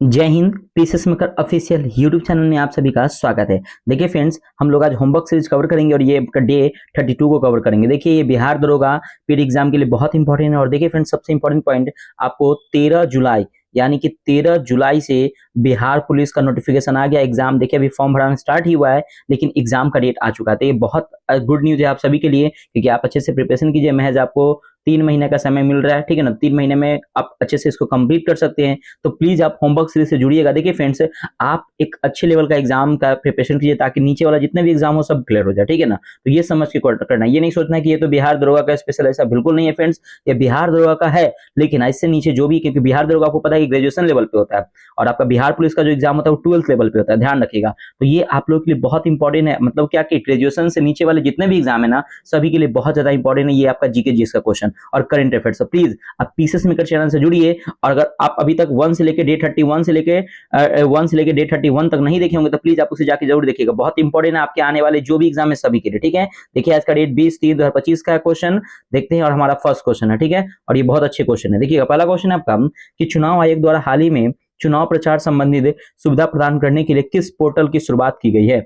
जय Hind. Pieces maker official YouTube channel में आप सभी का स्वागत है। देखिए फ्रेंड्स, हम लोग आज होमवर्क सीरीज कवर करेंगे और ये डे 32 को कवर करेंगे। देखिए ये बिहार दरोगा पीडी एग्जाम के लिए बहुत इंपॉर्टेंट है। और देखिए फ्रेंड्स, सबसे इंपॉर्टेंट पॉइंट, आपको 13 जुलाई यानी कि 13 जुलाई से बिहार पुलिस का नोटिफिकेशन आ गया। एग्जाम देखिए अभी फॉर्म भराना स्टार्ट ही हुआ है, लेकिन एग्जाम का डेट आ चुका है। तो ये बहुत गुड न्यूज है आप सभी के लिए, क्योंकि आप अच्छे से प्रिपरेशन कीजिए। महज आपको 3 महीने का समय मिल रहा है, ठीक है ना। 3 महीने में आप अच्छे से इसको कंप्लीट कर सकते हैं। तो प्लीज आप होमवर्क सीरीज से जुड़िएगा। देखिए फ्रेंड्स, आप एक अच्छे लेवल का एग्जाम का प्रिपरेशन कीजिए, ताकि नीचे वाला जितने भी एग्जाम हो सब क्लियर हो जाए, ठीक है ना। तो ये समझ के करना, ये नहीं सोचना कि ये तो बिहार दरोगा का स्पेशल, ऐसा बिल्कुल नहीं है फ्रेंड्स। ये बिहार दरोगा का है, लेकिन इससे नीचे जो भी, क्योंकि बिहार दरोगा आपको पता है कि ग्रेजुएशन लेवल पे होता है, और आपका बिहार पुलिस का जो एग्जाम होता है वो 12th लेवल पे होता है, ध्यान रखिएगा। तो ये आप लोग के लिए बहुत इंपॉर्टेंट है। मतलब क्या कि ग्रेजुएशन से नीचे वाले जितने भी एग्जाम है ना, सभी के लिए बहुत ज्यादा इंपॉर्टेंट है। ये आपका जीके जीएस का क्वेश्चन और करंट अफेयर्स। प्लीज आप पीसेस मेकर चैनल से जुड़िए। और अगर आप अभी तक 1 से लेकर डे 31 से लेकर 1 से लेकर डे 31 तक नहीं देखे होंगे, तो प्लीज आप उसे जाके जरूर देखिएगा। बहुत इंपॉर्टेंट है आपके आने वाले जो भी एग्जाम है सभी के लिए, ठीक है। देखिए आज का डेट 20/3/2025 का क्वेश्चन देखते हैं, और हमारा फर्स्ट क्वेश्चन है, ठीक है। और ये बहुत अच्छे क्वेश्चन है। देखिएगा पहला क्वेश्चन है आपका कि चुनाव आयोग द्वारा हाल ही में चुनाव प्रचार संबंधित सुविधा प्रदान करने के लिए किस पोर्टल की शुरुआत की गई है।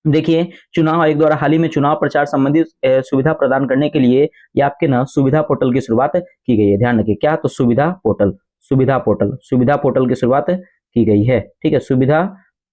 देखिए, चुनाव आयोग द्वारा हाल ही में चुनाव प्रचार संबंधी सुविधा प्रदान करने के लिए ये आपके ना सुविधा पोर्टल की शुरुआत की गई है। ध्यान रखिए क्या, तो सुविधा पोर्टल, सुविधा पोर्टल की शुरुआत की गई है, ठीक है। सुविधा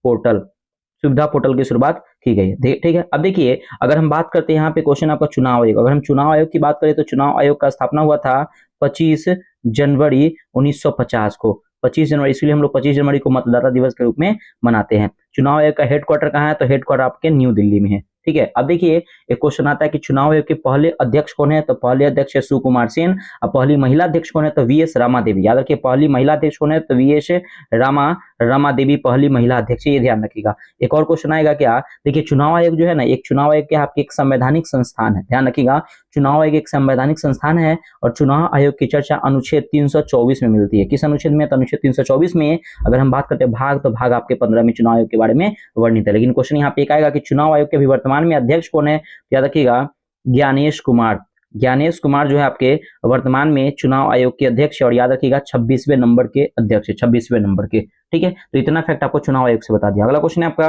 पोर्टल की शुरुआत की गई है, ठीक है। अब देखिए, अगर हम बात करते हैं यहाँ पे क्वेश्चन आपका चुनाव आयोग, अगर हम चुनाव आयोग की बात करें तो चुनाव आयोग का स्थापना हुआ था 25 जनवरी 1950 को। 25 जनवरी, इसलिए हम लोग 25 जनवरी को मतदाता दिवस के रूप में मनाते हैं। चुनाव आयोग का हेडक्वार्टर कहाँ है, तो हेडक्वार्टर आपके न्यू दिल्ली में है, ठीक है। अब देखिए एक क्वेश्चन आता है कि चुनाव आयोग के पहले अध्यक्ष कौन है, तो पहले अध्यक्ष है सुकुमार सेन। और पहली महिला अध्यक्ष कौन है, तो वीएस रामा देवी। याद रखिए पहली महिला अध्यक्ष कौन है, तो वीएस रामा देवी पहली महिला अध्यक्ष, ये ध्यान रखिएगा। एक और क्वेश्चन आएगा क्या, देखिए चुनाव आयोग जो है ना, एक चुनाव आयोग क्या आपकी एक संवैधानिक संस्थान है, ध्यान रखिएगा। चुनाव आयोग एक संवैधानिक संस्थान है, और चुनाव आयोग की चर्चा अनुच्छेद 324 में मिलती है। किस अनुच्छेद में, तो अनुच्छेद 324 में। अगर हम बात करते हैं भाग, तो भाग आपके 15 में चुनाव आयोग के बारे में वर्णित है। लेकिन क्वेश्चन यहाँ पे एक आएगा कि चुनाव आयोग के अभी वर्तमान में अध्यक्ष कौन है, याद रखिएगा ज्ञानेश कुमार। ज्ञानेश कुमार जो है आपके वर्तमान में चुनाव आयोग के अध्यक्ष है, और याद रखिएगा 26वें नंबर के अध्यक्ष है, 26वें नंबर के, ठीक है। तो इतना फैक्ट आपको चुनाव आयोग से बता दिया। अगला क्वेश्चन है आपका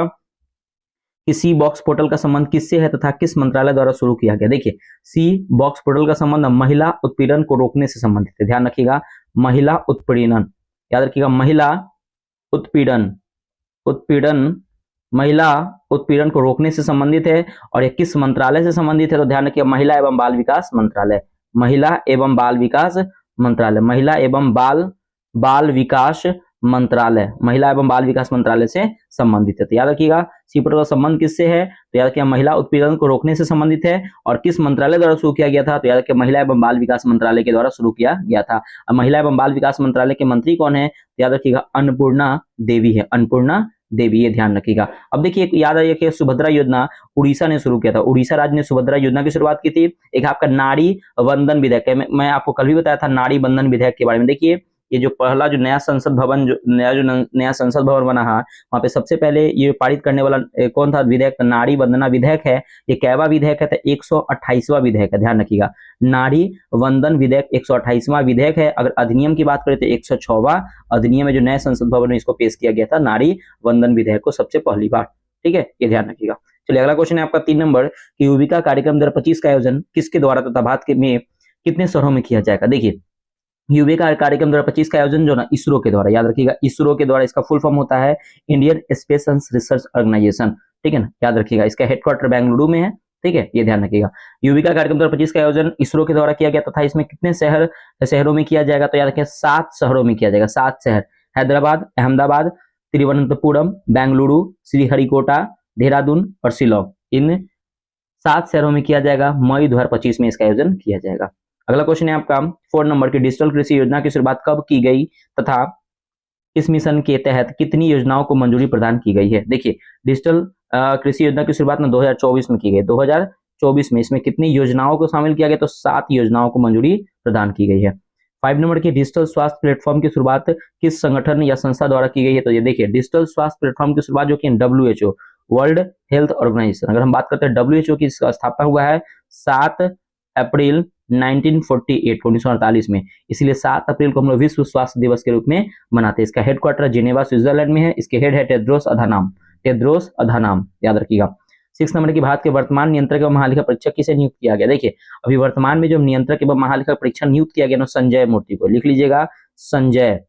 कि सी बॉक्स पोर्टल का संबंध किससे है तथा किस मंत्रालय द्वारा शुरू किया गया। देखिए सी बॉक्स पोर्टल का संबंध महिला उत्पीड़न को रोकने से संबंधित है, ध्यान रखिएगा। महिला उत्पीड़न, याद रखिएगा महिला उत्पीड़न, महिला उत्पीड़न को रोकने से संबंधित है। और ये किस मंत्रालय से संबंधित है, तो ध्यान रखिए महिला एवं बाल विकास मंत्रालय, महिला एवं बाल विकास मंत्रालय, महिला एवं बाल विकास मंत्रालय, महिला एवं बाल विकास मंत्रालय से संबंधित है। तो याद रखिएगा सी पोर्टल का संबंध किससे है, तो याद रखिए महिला उत्पीड़न को रोकने से संबंधित है। और किस मंत्रालय द्वारा शुरू किया गया था, तो याद रखिए महिला एवं बाल विकास मंत्रालय के द्वारा शुरू किया गया था। अब महिला एवं बाल विकास मंत्रालय के मंत्री कौन है, तो याद रखिएगा अन्नपूर्णा देवी है, अन्नपूर्णा देवी, ये ध्यान रखिएगा। अब देखिए याद रखिए सुभद्रा योजना उड़ीसा ने शुरू किया था, उड़ीसा राज्य ने सुभद्रा योजना की शुरुआत की थी। एक आपका नारी वंदन विधेयक है, मैं आपको कल भी बताया था नारी वंदन विधेयक के बारे में। देखिए ये जो पहला जो नया संसद भवन, जो नया संसद भवन बना है, वहां पे सबसे पहले ये पारित करने वाला कौन था विधेयक, नारी वंदना विधेयक है। ये कैवा विधेयक है, तो 128वां विधेयक है, ध्यान रखिएगा। नारी वंदन विधेयक 128वां विधेयक है। अगर अधिनियम की बात करें तो 106वां अधिनियम है, जो नए संसद भवन में इसको पेश किया गया था, नारी वंदन विधेयक को सबसे पहली बार, ठीक है, ये ध्यान रखिएगा। चलिए अगला क्वेश्चन है आपका 3 नंबर कि युविका कार्यक्रम 2025 का आयोजन किसके द्वारा तथा भारत में कितने शहरों में किया जाएगा। देखिए युविका कार्यक्रम 2025 का आयोजन जो ना इसरो के द्वारा, याद रखिएगा इसरो के द्वारा, इसका फुल फॉर्म होता है इंडियन स्पेस रिसर्च ऑर्गेनाइजेशन, ठीक है ना, याद रखिएगा। इसका हेडक्वार्टर बेंगलुरु में है, ठीक है, ये ध्यान रखिएगा। युविका कार्यक्रम 2025 का आयोजन इसरो के द्वारा किया गया तथा इसमें कितने शहरों में किया जाएगा, तो याद रखिए 7 शहरों में किया जाएगा। 7 शहर, हैदराबाद, अहमदाबाद, तिरुवनंतपुरम, बेंगलुरु, श्रीहरिकोटा, देहरादून और शिलोंग, इन 7 शहरों में किया जाएगा। मई 2025 में इसका आयोजन किया जाएगा। अगला क्वेश्चन है आपका 4 नंबर की डिजिटल कृषि योजना की शुरुआत कब की गई तथा इस मिशन के तहत कितनी योजनाओं को मंजूरी प्रदान की गई है। देखिए डिजिटल कृषि योजना की शुरुआत में 2024 में की गई, 2024 में। इसमें कितनी योजनाओं को शामिल किया गया, तो 7 योजनाओं को मंजूरी प्रदान की गई है। 5 नंबर की डिजिटल स्वास्थ्य प्लेटफॉर्म की शुरुआत किस संगठन या संस्था द्वारा की गई है, तो ये देखिए डिजिटल स्वास्थ्य प्लेटफॉर्म की शुरुआत जो कि WHO, वर्ल्ड हेल्थ ऑर्गेनाइजेशन, अगर हम बात करते हैं WHO की स्थापना हुआ है 7 अप्रैल 1948 1948 में। इसलिए 7 अप्रैल को हम लोग विश्व स्वास्थ्य दिवस के रूप में मनाते हैं। इसका हेडक्वार्टर जेनेवा स्विट्जरलैंड में है। इसके हेड है टेड्रोस अधानम, याद रखिएगा। 6 नंबर की, भारत के वर्तमान नियंत्रक एवं महालेखा परीक्षक किसे नियुक्त किया गया? देखिए अभी वर्तमान में जो नियंत्रक एवं महालेखा परीक्षक नियुक्त किया गया ना, संजय मूर्ति को, लिख लीजिएगा संजय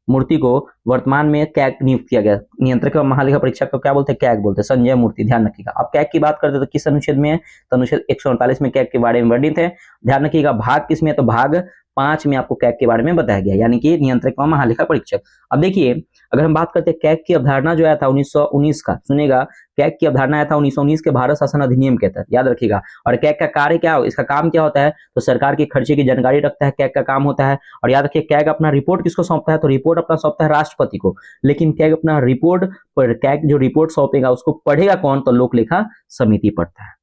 मूर्ति को वर्तमान में कैग नियुक्त किया गया। नियंत्रक एवं महालेखा परीक्षक को क्या बोलते हैं? कैग बोलते हैं। संजय मूर्ति, ध्यान रखिएगा। अब कैग की बात करते हैं तो किस अनुच्छेद में है? तो अनुच्छेद 148 में कैग के बारे में वर्णित है। ध्यान रखिएगा। भाग किसमें है? तो भाग 5 में आपको कैग के बारे में बताया गया, यानी कि नियंत्रक एवं महालेखा परीक्षक। अब देखिए अगर हम बात करते हैं कैग की अवधारणा जो आया था 1919 का, सुनेगा, कैग की अवधारणा आया था 1919 के भारत शासन अधिनियम के तहत, याद रखिएगा। और कैग का कार्य क्या हो, इसका काम क्या होता है? तो सरकार के खर्चे की जानकारी रखता है, कैग का काम होता है। और याद रखिए कैग अपना रिपोर्ट किसको सौंपता है? तो रिपोर्ट अपना सौंपता है राष्ट्रपति को। लेकिन कैग अपना रिपोर्ट पर, कैग जो रिपोर्ट सौंपेगा उसको पढ़ेगा कौन? तो लोक लेखा समिति पढ़ता है।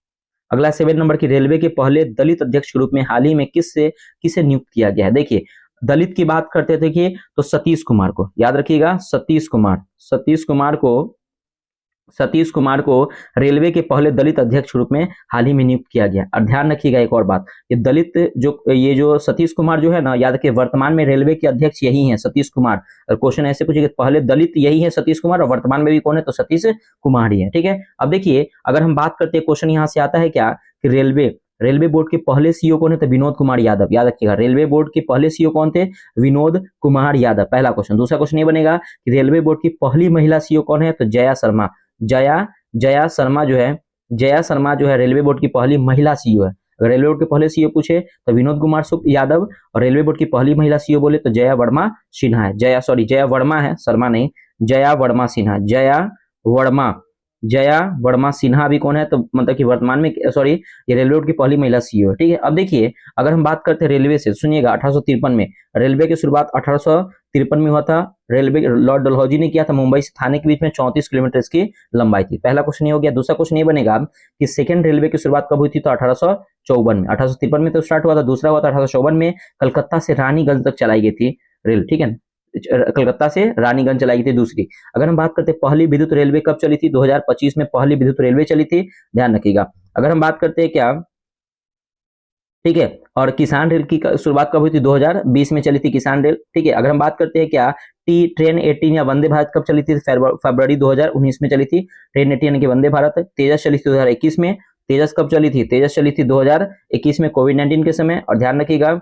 अगला 7 नंबर की, रेलवे के पहले दलित अध्यक्ष के रूप में हाल ही में किसे नियुक्त किया गया है? देखिए दलित की बात करते थे तो सतीश कुमार को, याद रखिएगा, सतीश कुमार को रेलवे के पहले दलित अध्यक्ष रूप में हाल ही में नियुक्त किया गया। और ध्यान रखिएगा एक और बात, ये जो सतीश कुमार जो है ना, याद रखिए वर्तमान में रेलवे के अध्यक्ष यही हैं, सतीश कुमार। और क्वेश्चन ऐसे पूछे कि पहले दलित यही है सतीश कुमार और वर्तमान में भी कौन है? तो सतीश कुमार ही है। ठीक है, अब देखिए अगर हम बात करते हैं, क्वेश्चन यहाँ से आता है क्या कि रेलवे बोर्ड के पहले सीईओ कौन है? तो विनोद कुमार यादव, याद रखिएगा। रेलवे बोर्ड के पहले सीईओ कौन थे? विनोद कुमार यादव, पहला क्वेश्चन। दूसरा क्वेश्चन ये बनेगा कि रेलवे बोर्ड की पहली महिला सीईओ कौन है? तो जया शर्मा जो है रेलवे बोर्ड की पहली महिला सीईओ है। अगर रेलवे बोर्ड के पहले सीईओ पूछे तो विनोद कुमार यादव, और रेलवे बोर्ड की पहली महिला सीईओ बोले तो जया वर्मा सिन्हा है। जया वर्मा है, शर्मा नहीं, जया वर्मा सिन्हा, जया वर्मा सिन्हा भी कौन है? तो मतलब कि वर्तमान में, ये रेलवे बोर्ड की पहली महिला सीईओ है। ठीक है, अब देखिए अगर हम बात करते हैं रेलवे से, सुनिएगा 1853 में रेलवे की शुरुआत 1853 में हुआ था। रेलवे लॉर्ड डलहौजी ने किया था। मुंबई से थाने के बीच में 34 किलोमीटर इसकी लंबाई थी। पहला क्वेश्चन ये हो गया। दूसरा क्वेश्चन ये बनेगा कि सेकेंड रेलवे की शुरुआत कब हुई थी? तो 1854 में। 1853 में तो स्टार्ट हुआ था, दूसरा हुआ था 1854 में, कलकत्ता से रानीगंज तक चलाई गई थी रेल। ठीक है, कलकत्ता से रानीगंज चलाई गई थी दूसरी। अगर हम बात करते हैं पहली विद्युत रेलवे कब चली थी? 2025 में पहली विद्युत रेलवे चली थी, ध्यान रखिएगा। अगर हम बात करते हैं क्या, ठीक है, और किसान रेल की शुरुआत कब हुई थी? 2020 में चली थी किसान रेल। ठीक है, अगर हम बात करते हैं क्या, ट्रेन 18 या वंदे भारत कब चली थी? फरवरी 2019 में चली थी ट्रेन 18 यानी कि वंदे भारत। तेजस चली थी 2021 में। तेजस कब चली थी? तेजस चली थी 2021 में, कोविड-19 के समय। और ध्यान रखिएगा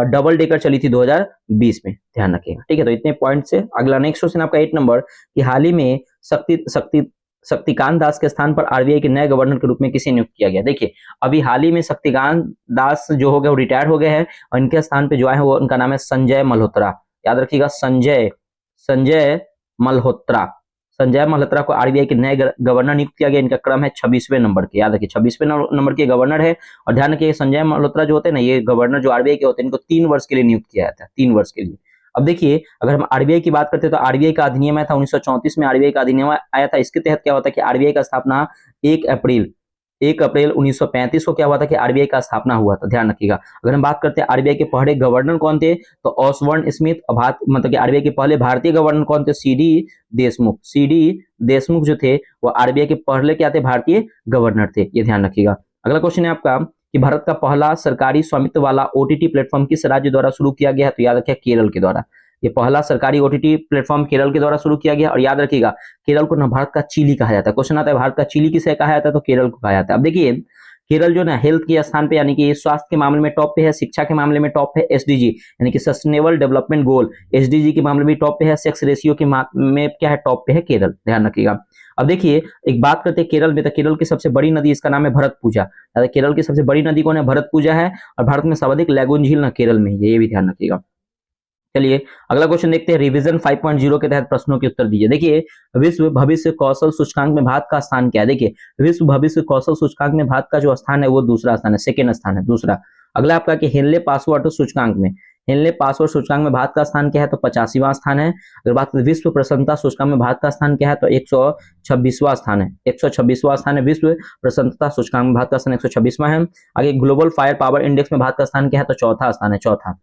डबल डेकर चली थी 2020 में, ध्यान रखिएगा। ठीक है, तो इतने पॉइंट से अगला नेक्स्ट क्वेश्चन आपका 8 नंबर कि हाल ही में शक्तिकांत दास के स्थान पर आरबीआई के नए गवर्नर के रूप में किसे नियुक्त किया गया? देखिए अभी हाल ही में शक्तिकांत दास जो हो गए वो रिटायर हो गए हैं, और इनके स्थान पे जो आए हैं वो, उनका नाम है संजय मल्होत्रा, याद रखिएगा, संजय मल्होत्रा को आरबीआई के नए गवर्नर नियुक्त किया गया। इनका क्रम है 26वें नंबर के, याद रखिए 26वें नंबर के गवर्नर है। और ध्यान रखिए संजय मल्होत्रा जो होते हैं ना, ये गवर्नर जो आरबीआई के होते हैं, इनको 3 वर्ष के लिए नियुक्त किया जाता है, 3 वर्ष के लिए। अब देखिए अगर हम आरबीआई की बात करते हैं तो आरबीआई का अधिनियम आया था 1934 में, आरबीआई का अधिनियम आया था। इसके तहत क्या होता है कि आरबीआई का स्थापना 1 अप्रैल 1935 को क्या हुआ था कि आरबीआई का स्थापना हुआ था, ध्यान रखिएगा। अगर हम बात करते हैं आरबीआई के पहले गवर्नर कौन थे, तो ऑसबर्न स्मिथ, मतलब कि आरबीआई के पहले भारतीय गवर्नर कौन थे? सीडी देशमुख जो थे वो आरबीआई के पहले क्या थे? भारतीय गवर्नर थे, ये ध्यान रखिएगा। अगला क्वेश्चन है आपका कि भारत का पहला सरकारी स्वामित्व वाला ओटीटी प्लेटफॉर्म किस राज्य द्वारा शुरू किया गया है? तो याद रखिए केरल के द्वारा। ये पहला सरकारी ओटीटी प्लेटफॉर्म केरल के द्वारा शुरू किया गया। और याद रखिएगा केरल को ना भारत का चिली कहा जाता है। क्वेश्चन आता है भारत का चिली किसे कहा जाता है? तो केरल को कहा जाता है। अब देखिए केरल जो ना हेल्थ के स्थान पे, यानी कि स्वास्थ्य के मामले में टॉप पे है, शिक्षा के मामले में टॉप है, एसडीजी यानी कि सस्टेनेबल डेवलपमेंट गोल, एसडीजी के मामले में टॉप पे है, सेक्स रेशियो के में क्या है? टॉप पे है केरल, ध्यान रखिएगा। अब देखिए एक बात करते हैं केरल में, तो केरल की सबसे बड़ी नदी, इसका नाम है भरतपूजा। केरल की सबसे बड़ी नदी कौन है? भरतपूजा है। और भारत में सर्वाधिक लैगून झील ना केरल में ही है, ये भी ध्यान रखिएगा। चलिए अगला क्वेश्चन देखते हैं, रिवीजन 5.0 के तहत प्रश्नों के उत्तर दीजिए। देखिए विश्व भविष्य कौशल सूचकांक में भारत का स्थान क्या है? देखिए विश्व भविष्य कौशल सूचकांक में भारत का जो स्थान है वो दूसरा स्थान है, सेकेंड स्थान है, दूसरा। अगला आपका कि हेनले पासवर्ड सूचकांक में भारत का स्थान क्या है? तो 85वां स्थान है। अगर बात करें विश्व प्रसन्नता सूचकांक में भारत का स्थान क्या है? तो 126वां स्थान है, 126वां स्थान है। विश्व प्रसन्नता सूचकांक में भारत का स्थान 126वां है। आगे ग्लोबल फायर पावर इंडेक्स में भारत का स्थान क्या है? तो चौथा स्थान है, चौथा।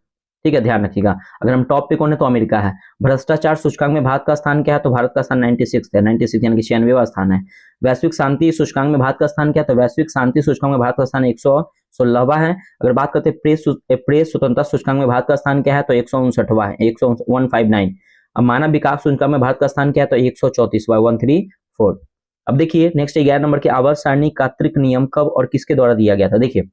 ठीक है, ध्यान रखिएगा। अगर हम टॉप पे कौन है तो अमेरिका है। भ्रष्टाचार सूचकांक में भारत का स्थान क्या है, तो भारत का स्थान 96 है, 96 यानी कि 96वां स्थान है। वैश्विक शांति सूचकांक में भारत का स्थान क्या है, तो वैश्विक शांति सूचकांक में भारत का स्थान 116वां है। अगर बात करते हैं प्रेस स्वतंत्रता सूचकांक में भारत का स्थान क्या है, तो 159वां है, 159। अब मानव विकास सूचकांक में भारत का स्थान क्या है, तो 134वां, 134। अब देखिए नेक्स्ट 11 नंबर के आवर्त सारणी का त्रिक नियम कब और किसके द्वारा दिया गया था। देखिए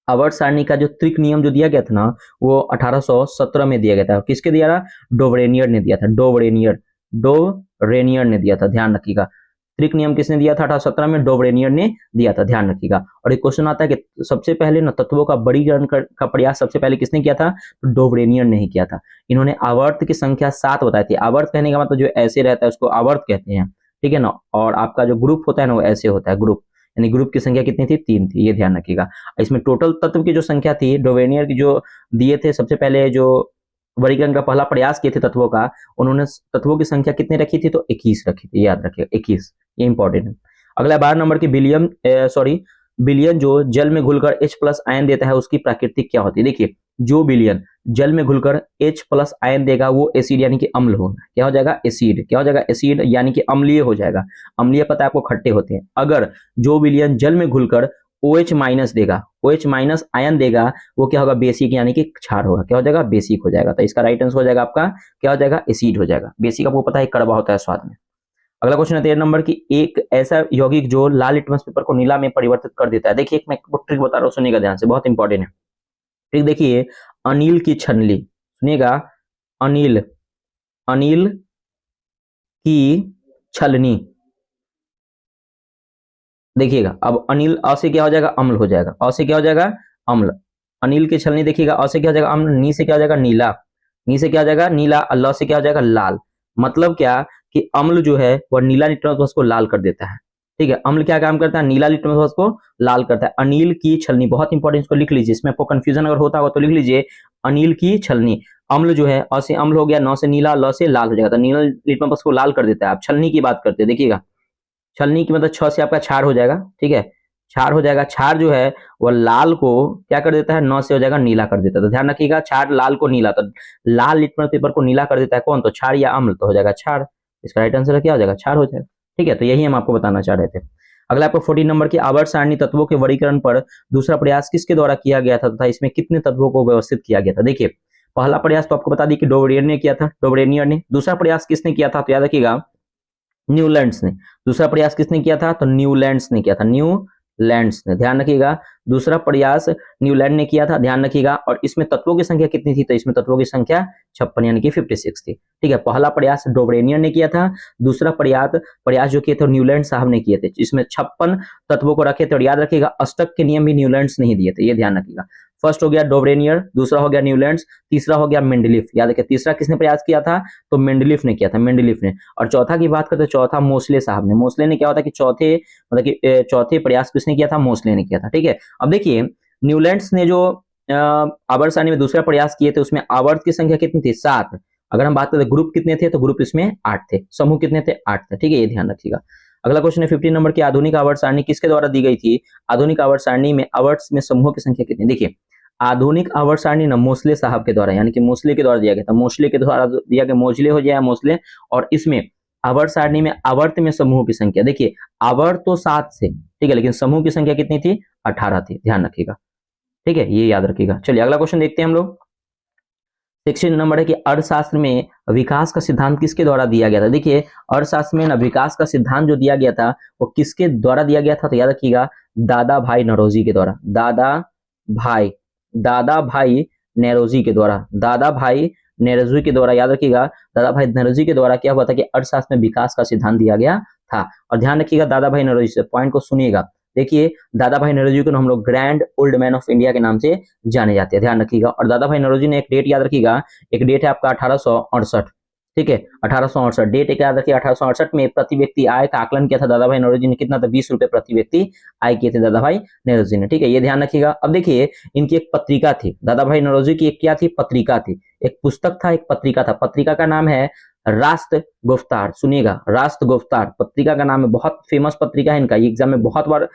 आवर्त सारणी का जो त्रिक नियम जो दिया गया था ना, वो 1817 में दिया गया था। किसके दिया था, डोवरेनियर ने दिया था, डोवरेनियर ने दिया था, ध्यान रखिएगा। त्रिक नियम किसने दिया था 1817 में, डोवरेनियर ने दिया था, ध्यान रखिएगा। और एक क्वेश्चन आता है कि सबसे पहले न तत्वों का वर्गीकरण का प्रयास सबसे पहले किसने किया था, तो डोवरेनियर ने ही किया था। इन्होंने आवर्त की संख्या 7 बताई थी। आवर्त कहने का मतलब जो ऐसे रहता है उसको आवर्त कहते हैं, ठीक है ना। और आपका जो ग्रुप होता है ना वो ऐसे होता है, ग्रुप, यानी ग्रुप की संख्या कितनी थी, 3 थी, ये ध्यान रखिएगा। इसमें टोटल तत्व की जो संख्या थी, डोवेनियर की जो दिए थे सबसे पहले जो वर्गीकरण का पहला प्रयास किए थे तत्वों का, उन्होंने तत्वों की संख्या कितनी रखी थी, तो 21 रखी थी, याद रखिएगा 21, ये इंपॉर्टेंट है। अगला 12 नंबर की बिलियन जो जल में घुलकर H+ आयन देता है उसकी प्राकृतिक क्या होती है। देखिए जो बिलियन जल में घुलकर H+ आयन देगा वो एसिड यानी कि अम्ल होगा। क्या हो जाएगा, एसिड। क्या हो जाएगा, एसिड यानी कि अम्लीय हो जाएगा। अम्लीय पता है आपको खट्टे होते हैं। अगर जो बिलियन जल में घुलकर OH- देगा, OH- आयन देगा, वो क्या होगा, बेसिक यानी कि क्षार होगा। क्या हो जाएगा, बेसिक हो जाएगा। तो इसका राइट आंसर हो जाएगा आपका क्या हो जाएगा, एसिड हो जाएगा। बेसिक आपको पता है कड़वा होता है स्वाद में। अगला क्वेश्चन है 13 नंबर की, एक ऐसा यौगिक जो लाल लिटमस पेपर को नीला में परिवर्तित कर देता है। देखिए मैं ट्रिक बता रहा हूँ, सुनिएगा ध्यान से, बहुत इंपॉर्टेंट है। ट्रिक देखिए, अनिल की छलनी, सुनिएगा, अनिल की छलनी। देखिएगा अब अनिल, अ से क्या हो जाएगा, अम्ल हो जाएगा। अ से क्या हो जाएगा, अम्ल। अनिल की छलनी देखिएगा, अ से क्या हो जाएगा, अम्ल। नी से क्या हो जाएगा, नीला। नी से क्या हो जाएगा, नीला। ल से क्या हो जाएगा, लाल। मतलब क्या कि अम्ल जो है वह नीला लिटमस कागज को लाल कर देता है। ठीक है, अम्ल क्या काम करता है, नीला लिटमस कागज को लाल करता है। अनिल की छलनी, बहुत इंपॉर्टेंट, इसको लिख लीजिए, इसमें आपको कंफ्यूजन अगर होता होगा तो लिख लीजिए, अनिल की छलनी। अम्ल जो है अ से अम्ल हो गया, न से नीला, ल से लाल हो जाएगा। तो नीला लिटमस कागज को लाल कर देता है। आप छलनी की बात करते हैं, देखिएगा छलनी की मतलब 6 से आपका क्षार हो जाएगा, ठीक है, क्षार हो जाएगा। क्षार जो है वह लाल को क्या कर देता है, 9 से हो जाएगा नीला कर देता है। तो ध्यान रखिएगा, क्षार लाल को नीला, तो लाल लिटमस पेपर को नीला कर देता है कौन, तो क्षार या अम्ल, तो हो जाएगा क्षार। इसका राइट आंसर क्या हो जाएगा, क्षार हो जाएगा। ठीक है, तो यही हम आपको बताना चाह रहे थे। अगला आपको 14 नंबर की, आवर्त सारणी तत्वों के वर्गीकरण पर दूसरा प्रयास किसके द्वारा किया गया था तथा इसमें कितने तत्वों को व्यवस्थित किया गया था। देखिए पहला प्रयास तो आपको बता दी कि डोवरेनियर ने किया था, डोवरेनियर ने। दूसरा प्रयास किसने किया था, तो याद रखिएगा न्यूलैंड्स ने। दूसरा प्रयास किसने किया था, तो न्यूलैंड्स ने किया था, न्यूलैंड्स ने, ध्यान रखिएगा। दूसरा प्रयास न्यूलैंड ने किया था, ध्यान रखिएगा। और इसमें तत्वों की संख्या कितनी थी, तो इसमें तत्वों की संख्या 56 यानी कि 56 थी। ठीक है, पहला प्रयास डोवरेनियर ने किया था, दूसरा प्रयास जो किए थे न्यूलैंड साहब ने किए थे। इसमें 56 तत्वों को रखे थे। और याद रखिएगा अष्टक के नियम भी न्यूलैंड्स ने ही दिए थे, ये ध्यान रखिएगा। फर्स्ट हो गया डोवरेनियर, दूसरा हो गया न्यूलैंड्स, तीसरा हो गया मेंडलीफ। याद रखिए तीसरा किसने प्रयास किया था, तो मेंडलीफ ने किया था, मेंडलीफ ने। और चौथा की बात करते चौथा मोस्ले साहब ने। मोस्ले ने क्या होता है कि चौथे प्रयास किसने किया था, मोस्ले ने किया था। ठीक है, अब देखिए न्यूलैंड्स ने जो आवर्त सारणी में दूसरा प्रयास किए थे उसमें आवर्त की संख्या कितनी थी, 7। अगर हम बात करें ग्रुप कितने थे, तो ग्रुप इसमें 8 थे, समूह कितने थे, 8 थे। ठीक है, ये ध्यान रखिएगा। अगला क्वेश्चन है 15 नंबर की, आधुनिक आवर्त सारणी किसके द्वारा दी गई थी। आधुनिक आवर्त सारणी में आवर्त में समूह की संख्या कितनी। देखिए आधुनिक आवर्त सारणी ना मोस्ले साहब के द्वारा, यानी कि मोस्ले के द्वारा दिया गया था, मोस्ले के द्वारा दिया गया, मोजले हो जाए मोस्ले। और इसमें आवर्त सारणी में आवर्त में समूह की संख्या, देखिए आवर्त तो 7 से, ठीक है, लेकिन समूह की संख्या कितनी थी, 18 थी, ध्यान रखिएगा। ठीक है, ये याद रखिएगा। चलिए अगला क्वेश्चन देखते हैं हम लोग। 16 नंबर है कि अर्थशास्त्र में विकास का सिद्धांत किसके द्वारा दिया गया था। देखिए अर्थशास्त्र में ना विकास का सिद्धांत जो दिया गया था वो किसके द्वारा दिया गया था, तो याद रखिएगा दादा भाई नौरोजी के द्वारा, दादा भाई नेरोजी के द्वारा, दादा भाई नेरोजी के द्वारा, याद रखिएगा दादा भाई नेरोजी के द्वारा क्या हुआ था कि अर्थशास्त्र में विकास का सिद्धांत दिया गया था। और ध्यान रखिएगा दादा भाई नौरोजी से, पॉइंट को सुनिएगा। देखिए दादा भाई नौरोजी को हम लोग grand old man of India के नाम से जाने जाते हैं, ध्यान रखिएगा। और दादा भाई नौरोजी ने एक डेट याद रखिएगा, एक डेट है आपका 1868, ठीक है 1868 डेट एक याद रखिए। 1868 में प्रति व्यक्ति आय का आकलन किया था दादा भाई नौरोजी ने, कितना था, 20 रुपए प्रति व्यक्ति आय किए थे दादा भाई नौरोजी ने। ठीक है, ये ध्यान रखिएगा। अब देखिए इनकी एक पत्रिका थी, दादा भाई नौरोजी की एक क्या थी, पत्रिका थी, एक पुस्तक था, एक पत्रिका था। पत्रिका का नाम है राष्ट्र गुफ्तार, सुनिएगा राष्ट्र गुफ्तार पत्रिका का नाम है, बहुत फेमस पत्रिका है इनका, ये एग्जाम में बहुत बार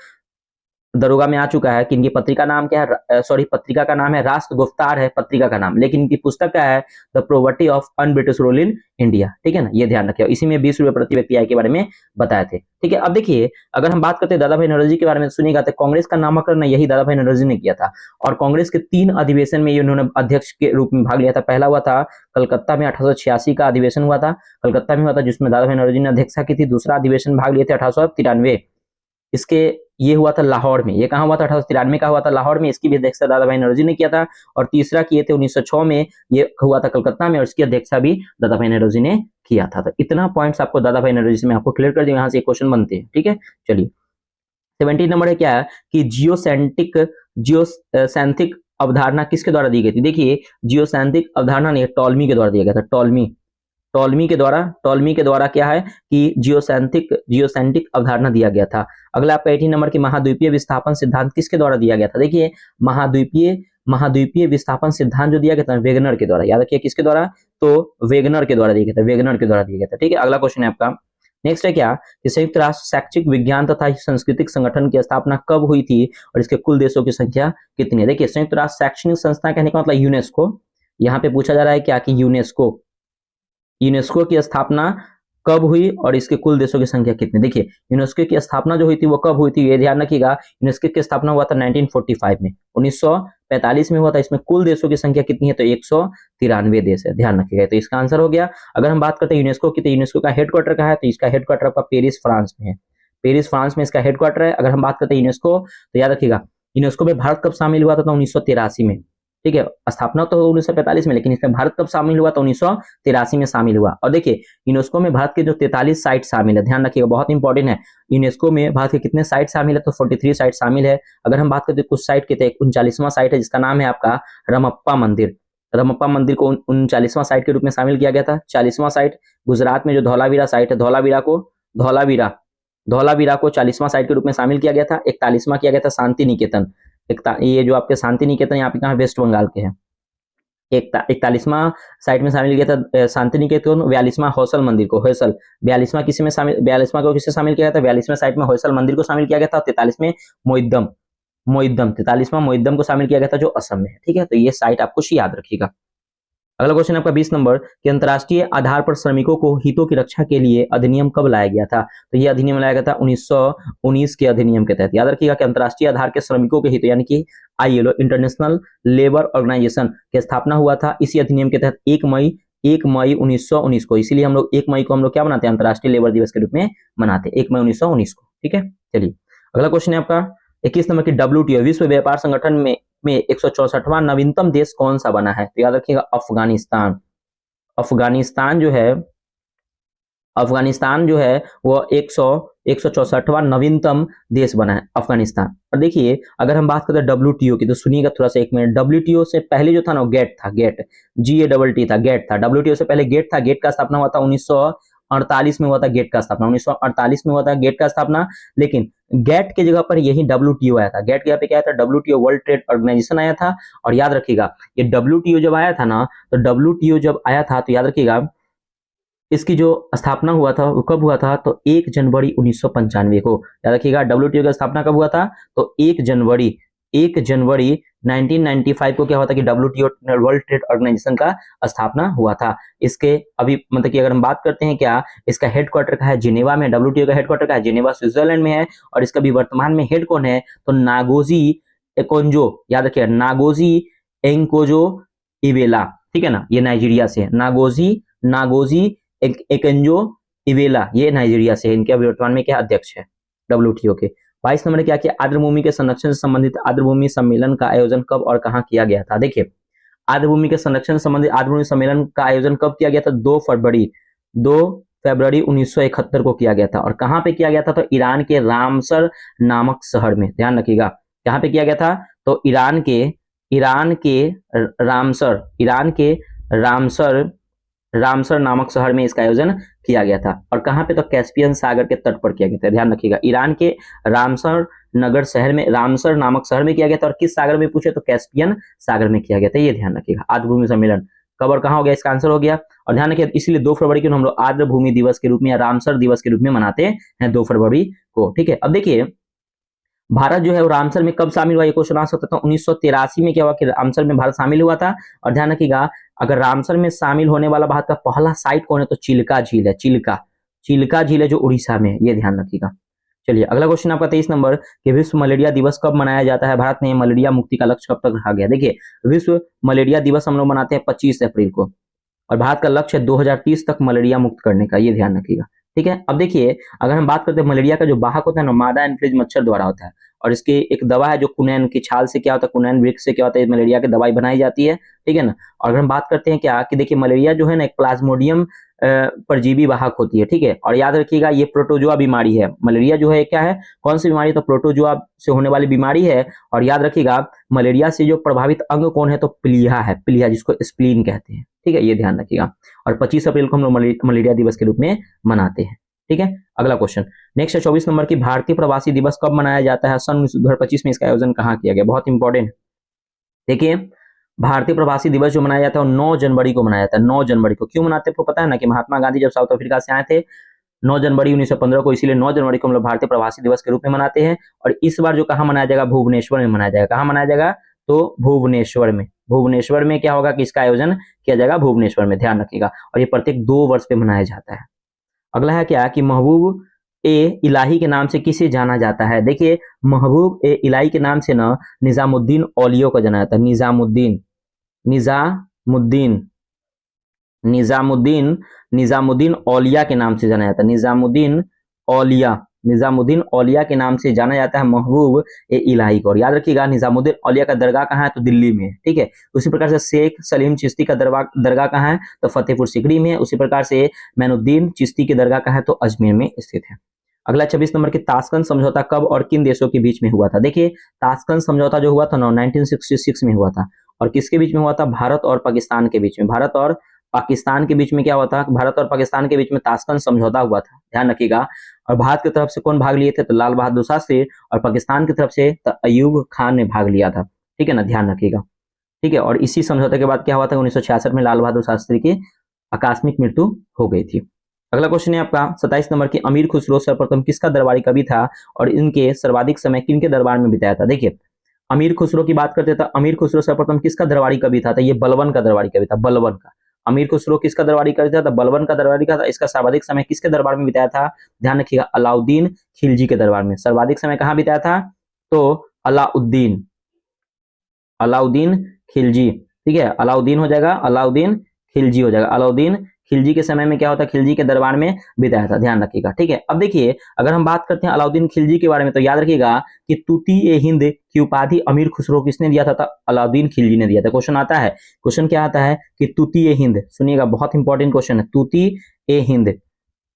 दरोगा में आ चुका है कि इनकी पत्रिका नाम क्या है, सॉरी पत्रिका का नाम है राष्ट्र गुफ्तार है पत्रिका का नाम, लेकिन इनकी पुस्तक क्या है, the poverty of un British rule in India, ठीक है ना, ये ध्यान रखिए। इसी में 20 रुपए प्रति व्यक्ति आय के बारे में बताए थे, ठीक है। अब देखिए अगर हम बात करते हैं दादा भाई नौरोजी के बारे में, सुनिएगा, तो कांग्रेस का नामकरण यही दादा भाई नौरोजी ने किया था, और कांग्रेस के 3 अधिवेशन में इन्होंने अध्यक्ष के रूप में भाग लिया था। पहला हुआ था कलकत्ता में 1886 का अधिवेशन हुआ था, कलकत्ता में हुआ था, जिसमें दादा भाई नौरोजी ने अध्यक्षता की थी। दूसरा अधिवेशन भाग लिए थे 1893, इसके ये हुआ था लाहौर में, ये कहाँ हुआ था, 1893 का हुआ था लाहौर में, इसकी भी अध्यक्षता दादा भाई नौरोजी ने किया था। और तीसरा किए थे 1906 में, ये हुआ था कलकत्ता में, और इसकी अध्यक्षता भी दादा भाई नौरोजी ने किया था। तो इतना पॉइंट्स आपको दादा भाई नौरोजी से मैं आपको क्लियर कर दिया, यहाँ से क्वेश्चन बनते हैं, ठीक है। चलिए 17 नंबर है क्या है कि जियोसैंथिक अवधारणा किसके द्वारा दी गई थी। देखिए जियोसैंथिक अवधारणा ने टॉलमी के द्वारा दिया गया था, टॉलमी के द्वारा क्या है कि जियोसैंटिक अवधारणा दिया गया था। अगला आपका 18 नंबर की महाद्वीपीय विस्थापन सिद्धांत किसके द्वारा दिया गया था। देखिए महाद्वीपीय विस्थापन सिद्धांत जो दिया गया था वेगनर के द्वारा, याद रखिए किसके द्वारा, तो वेगनर के द्वारा दिया गया था, वेगनर के द्वारा दिया गया था, ठीक है। अगला क्वेश्चन है आपका, नेक्स्ट है क्या कि संयुक्त राष्ट्र शैक्षिक विज्ञान तथा सांस्कृतिक संगठन की स्थापना कब हुई थी और इसके कुल देशों की संख्या कितनी है। देखिए संयुक्त राष्ट्र शैक्षणिक संस्था कहने का मतलब यूनेस्को, यहाँ पे पूछा जा रहा है क्या कि यूनेस्को की स्थापना कब हुई और इसके कुल देशों की संख्या कितनी। देखिए यूनेस्को की स्थापना जो हुई थी वो कब हुई थी, ये ध्यान रखिएगा। यूनेस्को की स्थापना हुआ था 1945 में, 1945 में हुआ था। इसमें कुल देशों की संख्या कितनी है, तो 193 देश है, ध्यान रखिएगा। तो इसका आंसर हो गया। अगर हम बात करते हैं यूनेस्को की, तो यूनेस्को का हेडक्वार्टर कहाँ है, तो इसका हेडक्वार्टर आपका पेरिस फ्रांस में है, पेरिस फ्रांस में इसका हेडक्वार्टर है। अगर हम बात करते हैं यूनेस्को, तो याद रखिएगा यूनेस्को में भारत कब शामिल हुआ था, तो 1983 में, ठीक है। स्थापना तो 1945 में, लेकिन इसमें भारत कब शामिल हुआ, तो 1983 में शामिल हुआ। और देखिए यूनेस्को में भारत के जो 43 साइट शामिल है, ध्यान रखिएगा, बहुत इंपॉर्टेंट है। यूनेस्को में भारत के कितने साइट शामिल है, तो 43 साइट शामिल है। अगर हम बात करते हैं कुछ साइट के, तो 39वां साइट है जिसका नाम है आपका रमप्पा मंदिर। रमप्पा मंदिर को 39वां साइट के रूप में शामिल किया गया था। 40वां साइट गुजरात में जो धौलावीरा साइट है, धौलावीरा को 40वां साइट के रूप में शामिल किया गया था। 41वां किया गया था शांति निकेतन, ये जो आपके शांति निकेतन यहाँ पे कहाँ वेस्ट बंगाल के हैं। 41वां साइट में शामिल किया था शांति निकेतन। 42वां हौसल मंदिर को, 42वां किसी में शामिल, 42वां को किसे शामिल किया गया था, 42वें साइट में हौसल मंदिर को शामिल किया गया था। 43वें मोइद्दम 43वां मोइद्दम को शामिल किया गया था जो असम में है, ठीक है। तो ये साइट आपको याद रखिएगा। अगला क्वेश्चन आपका 20 नंबर कि अंतर्राष्ट्रीय आधार पर श्रमिकों को हितों की रक्षा के लिए अधिनियम कब लाया गया था। तो ये अधिनियम लाया गया था 1919 के अधिनियम के तहत। याद रखिएगा कि अंतर्राष्ट्रीय आधार के श्रमिकों के हित यानी कि आईएलओ इंटरनेशनल लेबर ऑर्गेनाइजेशन की स्थापना हुआ था इसी अधिनियम के तहत 1 मई 1919 को। इसीलिए हम लोग 1 मई को हम लोग क्या मनाते हैं, अंतर्राष्ट्रीय लेबर दिवस के रूप में मनाते हैं, 1 मई 1919 को, ठीक है। चलिए अगला क्वेश्चन है आपका 21 नंबर की WTO विश्व व्यापार संगठन में 164वां नवीनतम देश कौन सा बना है। तो याद रखिएगा अफगानिस्तान। अफगानिस्तान जो है वो 164वां नवीनतम देश बना है अफगानिस्तान। और देखिए अगर हम बात करते हैं WTO की, तो सुनिएगा थोड़ा सा 1 मिनट। WTO से पहले जो था ना गेट था, GATT था, गेट था। WTO से पहले गेट था, गेट का स्थापना हुआ था 1948 में हुआ था, गेट का स्थापना 1948 में हुआ था गेट का स्थापना। लेकिन गेट की जगह पर यही WTO आया था, गेट की जगह पे क्या आया था, WTO वर्ल्ड ट्रेड ऑर्गेनाइजेशन आया था। और याद रखिएगा ये WTO जब आया था ना, तो WTO जब आया था तो याद रखिएगा इसकी जो स्थापना हुआ था वो कब हुआ था, तो 1 जनवरी 1995 को। याद रखिएगा WTO की स्थापना कब हुआ था, तो 1 जनवरी 1995 को क्या हुआ था कि WTO वर्ल्ड ट्रेड ऑर्गेनाइजेशन का स्थापना हुआ था। इसके अभी मतलब कि अगर हम बात करते हैं क्या, इसका हेडक्वार्टर का है जिनेवा में, WTO का हेडक्वार्टर का है जिनेवा स्विट्जरलैंड में है। और इसका भी वर्तमान में हेड कौन है, तो नागोजी एकोंजो, याद रखिएगा नागोजी एंकोजो इवेला, ठीक है ना, ये नाइजीरिया से है। नागोजी एकेंजो इवेला ये नाइजीरिया से है। इनके वर्तमान में क्या अध्यक्ष है WTO के। 22 नंबर क्या किया, आर्द्रभूमि के संरक्षण से संबंधित आर्द्रभूमि सम्मेलन का आयोजन कब और कहां किया गया था। देखिए आर्द्रभूमि के संरक्षण से संबंधित आर्द्रभूमि सम्मेलन का आयोजन कब किया गया था, 2 फरवरी 1971 को किया गया था। और कहां पे किया गया था, तो ईरान के रामसर नामक शहर में। ध्यान रखिएगा कहां पे किया गया था, तो ईरान के रामसर नामक शहर में इसका आयोजन किया गया था। और कहां पे, तो कैस्पियन सागर के तट पर किया गया था। ध्यान रखिएगा ईरान के रामसर नामक शहर में किया गया था। और किस सागर में पूछे, तो कैस्पियन सागर में किया गया था। ये ध्यान रखिएगा। आर्द्रभूमि सम्मेलन कब और कहां हो गया, इसका आंसर हो गया। और ध्यान रखिए इसलिए 2 फरवरी को हम लोग आर्द्रभूमि दिवस के रूप में या रामसर दिवस के रूप में मनाते हैं 2 फरवरी को, ठीक है। अब देखिए भारत जो है वो रामसर में कब शामिल हुआ, ये क्वेश्चन आ सकता था। 1983 में क्या हुआ कि रामसर में भारत शामिल हुआ था। और ध्यान रखिएगा, अगर रामसर में शामिल होने वाला भारत का पहला साइट कौन है, तो चिल्का झील है। चिल्का झील है जो उड़ीसा में है, ये ध्यान रखिएगा। चलिए अगला क्वेश्चन आपका 23 नंबर कि विश्व मलेरिया दिवस कब मनाया जाता है। भारत ने मलेरिया मुक्ति का लक्ष्य कब तक रखा गया। देखिए विश्व मलेरिया दिवस हम लोग मनाते हैं 25 अप्रैल को, और भारत का लक्ष्य है 2030 तक मलेरिया मुक्त करने का, ये ध्यान रखिएगा। ठीक है, अब देखिए अगर हम बात करते हैं मलेरिया का जो वाहक होता है ना, मादा एन्फ्लूएंजा मच्छर द्वारा होता है, और इसकी एक दवा है जो कुनैन की छाल से क्या होता है, कुनैन वृक्ष से क्या होता है, मलेरिया की दवाई बनाई जाती है। ठीक है ना। और अगर हम बात करते हैं क्या कि देखिए मलेरिया जो है ना एक प्लाज्मोडियम परजीवी वाहक होती है। ठीक है, और याद रखिएगा ये प्रोटोजोआ बीमारी है। मलेरिया जो है क्या है, कौन सी बीमारी, तो प्रोटोजोआ से होने वाली बीमारी है। और याद रखिएगा मलेरिया से जो प्रभावित अंग कौन है, तो प्लीहा है, प्लीहा जिसको स्प्लीन कहते हैं। ठीक है, ये ध्यान रखिएगा। और 25 अप्रैल को हम लोग मलेरिया दिवस के रूप में मनाते हैं। ठीक है, अगला क्वेश्चन नेक्स्ट है 24 नंबर की भारतीय प्रवासी दिवस कब मनाया जाता है। सन 2025 में इसका आयोजन कहाँ किया गया, बहुत इंपॉर्टेंट। देखिए भारतीय प्रवासी दिवस जो मनाया जाता है वो 9 जनवरी को मनाया जाता है। 9 जनवरी को क्यों मनाते हैं आपको पता है ना, कि महात्मा गांधी जब साउथ अफ्रीका से आए थे 9 जनवरी 1915 को, इसीलिए 9 जनवरी को हम लोग भारतीय प्रवासी दिवस के रूप में मनाते हैं। और इस बार जो कहाँ मनाया जाएगा, भुवनेश्वर में मनाया जाएगा। कहाँ मनाया जाएगा, तो भुवनेश्वर में। भुवनेश्वर में क्या होगा कि इसका आयोजन किया जाएगा भुवनेश्वर में, ध्यान रखिएगा। और ये प्रत्येक 2 वर्ष पे मनाया जाता है। अगला है क्या कि महबूब ए इलाही के नाम से किसे जाना जाता है। देखिए महबूब ए इलाही के नाम से ना निजामुद्दीन औलिया को जाना जाता है। निजामुद्दीन निजामुद्दीन निजामुद्दीन निजामुद्दीन औलिया के नाम से जाना जाता है। निजामुद्दीन औलिया के नाम से जाना जाता है महबूब ए इलाही को। और याद रखिएगा निजामुद्दीन औलिया का दरगाह कहाँ है, तो दिल्ली में है। ठीक है, उसी प्रकार से शेख सलीम चिश्ती का दरगाह कहाँ है, तो फतेहपुर सिकरी में है। उसी प्रकार से मैनुद्दीन चिश्ती की दरगाह कहाँ है, तो अजमेर में स्थित है। अगला 26 नंबर की ताशकंद समझौता कब और किन देशों के बीच में हुआ था। देखिए ताशकंद समझौता जो हुआ था ना 1966 में हुआ था, और किसके बीच में हुआ था, भारत और पाकिस्तान के बीच में। भारत और पाकिस्तान के बीच में क्या हुआ था, भारत और पाकिस्तान के बीच में ताशकंद समझौता हुआ था, ध्यान रखिएगा। और भारत की तरफ से कौन भाग लिए थे, तो लाल बहादुर शास्त्री, और पाकिस्तान की तरफ से तो अयूब खान ने भाग लिया था। ठीक है ना, ध्यान रखिएगा। ठीक है, और इसी समझौते के बाद क्या हुआ था, 1966 में लाल बहादुर शास्त्री की आकस्मिक मृत्यु हो गई थी। अगला क्वेश्चन है आपका 27 नंबर की अमीर खुसरो सर्वप्रथम किसका दरबारी कवि था और इनके सर्वाधिक समय किनके दरबार में बिताया था। देखिए अमीर खुसरो की बात करते थे, अमीर खुसरो सर्वप्रथम किसका दरबारी कवि था, तो ये बलबन का दरबारी कवि था, बलबन का। अमीर खुसरो किसका दरबारी कवि था, तो बलबन का दरबारी का था। इसका सर्वाधिक समय किसके दरबार में बिताया था, ध्यान रखिएगा अलाउद्दीन खिलजी के दरबार में। सर्वाधिक समय कहाँ बिताया था, तो अलाउद्दीन अलाउद्दीन खिलजी। ठीक है, अलाउद्दीन हो जाएगा, अलाउद्दीन खिलजी हो जाएगा। अलाउद्दीन खिलजी के समय में क्या होता है, खिलजी के दरबार में बिताया था, ध्यान रखिएगा। ठीक है, अब देखिए अगर हम बात करते हैं अलाउद्दीन खिलजी के बारे में, तो याद रखिएगा कि तूती ए हिंद की उपाधि अमीर खुसरो किसने दिया था, तो अलाउद्दीन खिलजी ने दिया था। क्वेश्चन आता है, क्वेश्चन क्या आता है कि तूती ए हिंद, सुनिएगा बहुत इंपॉर्टेंट क्वेश्चन है, तूती ए हिंद।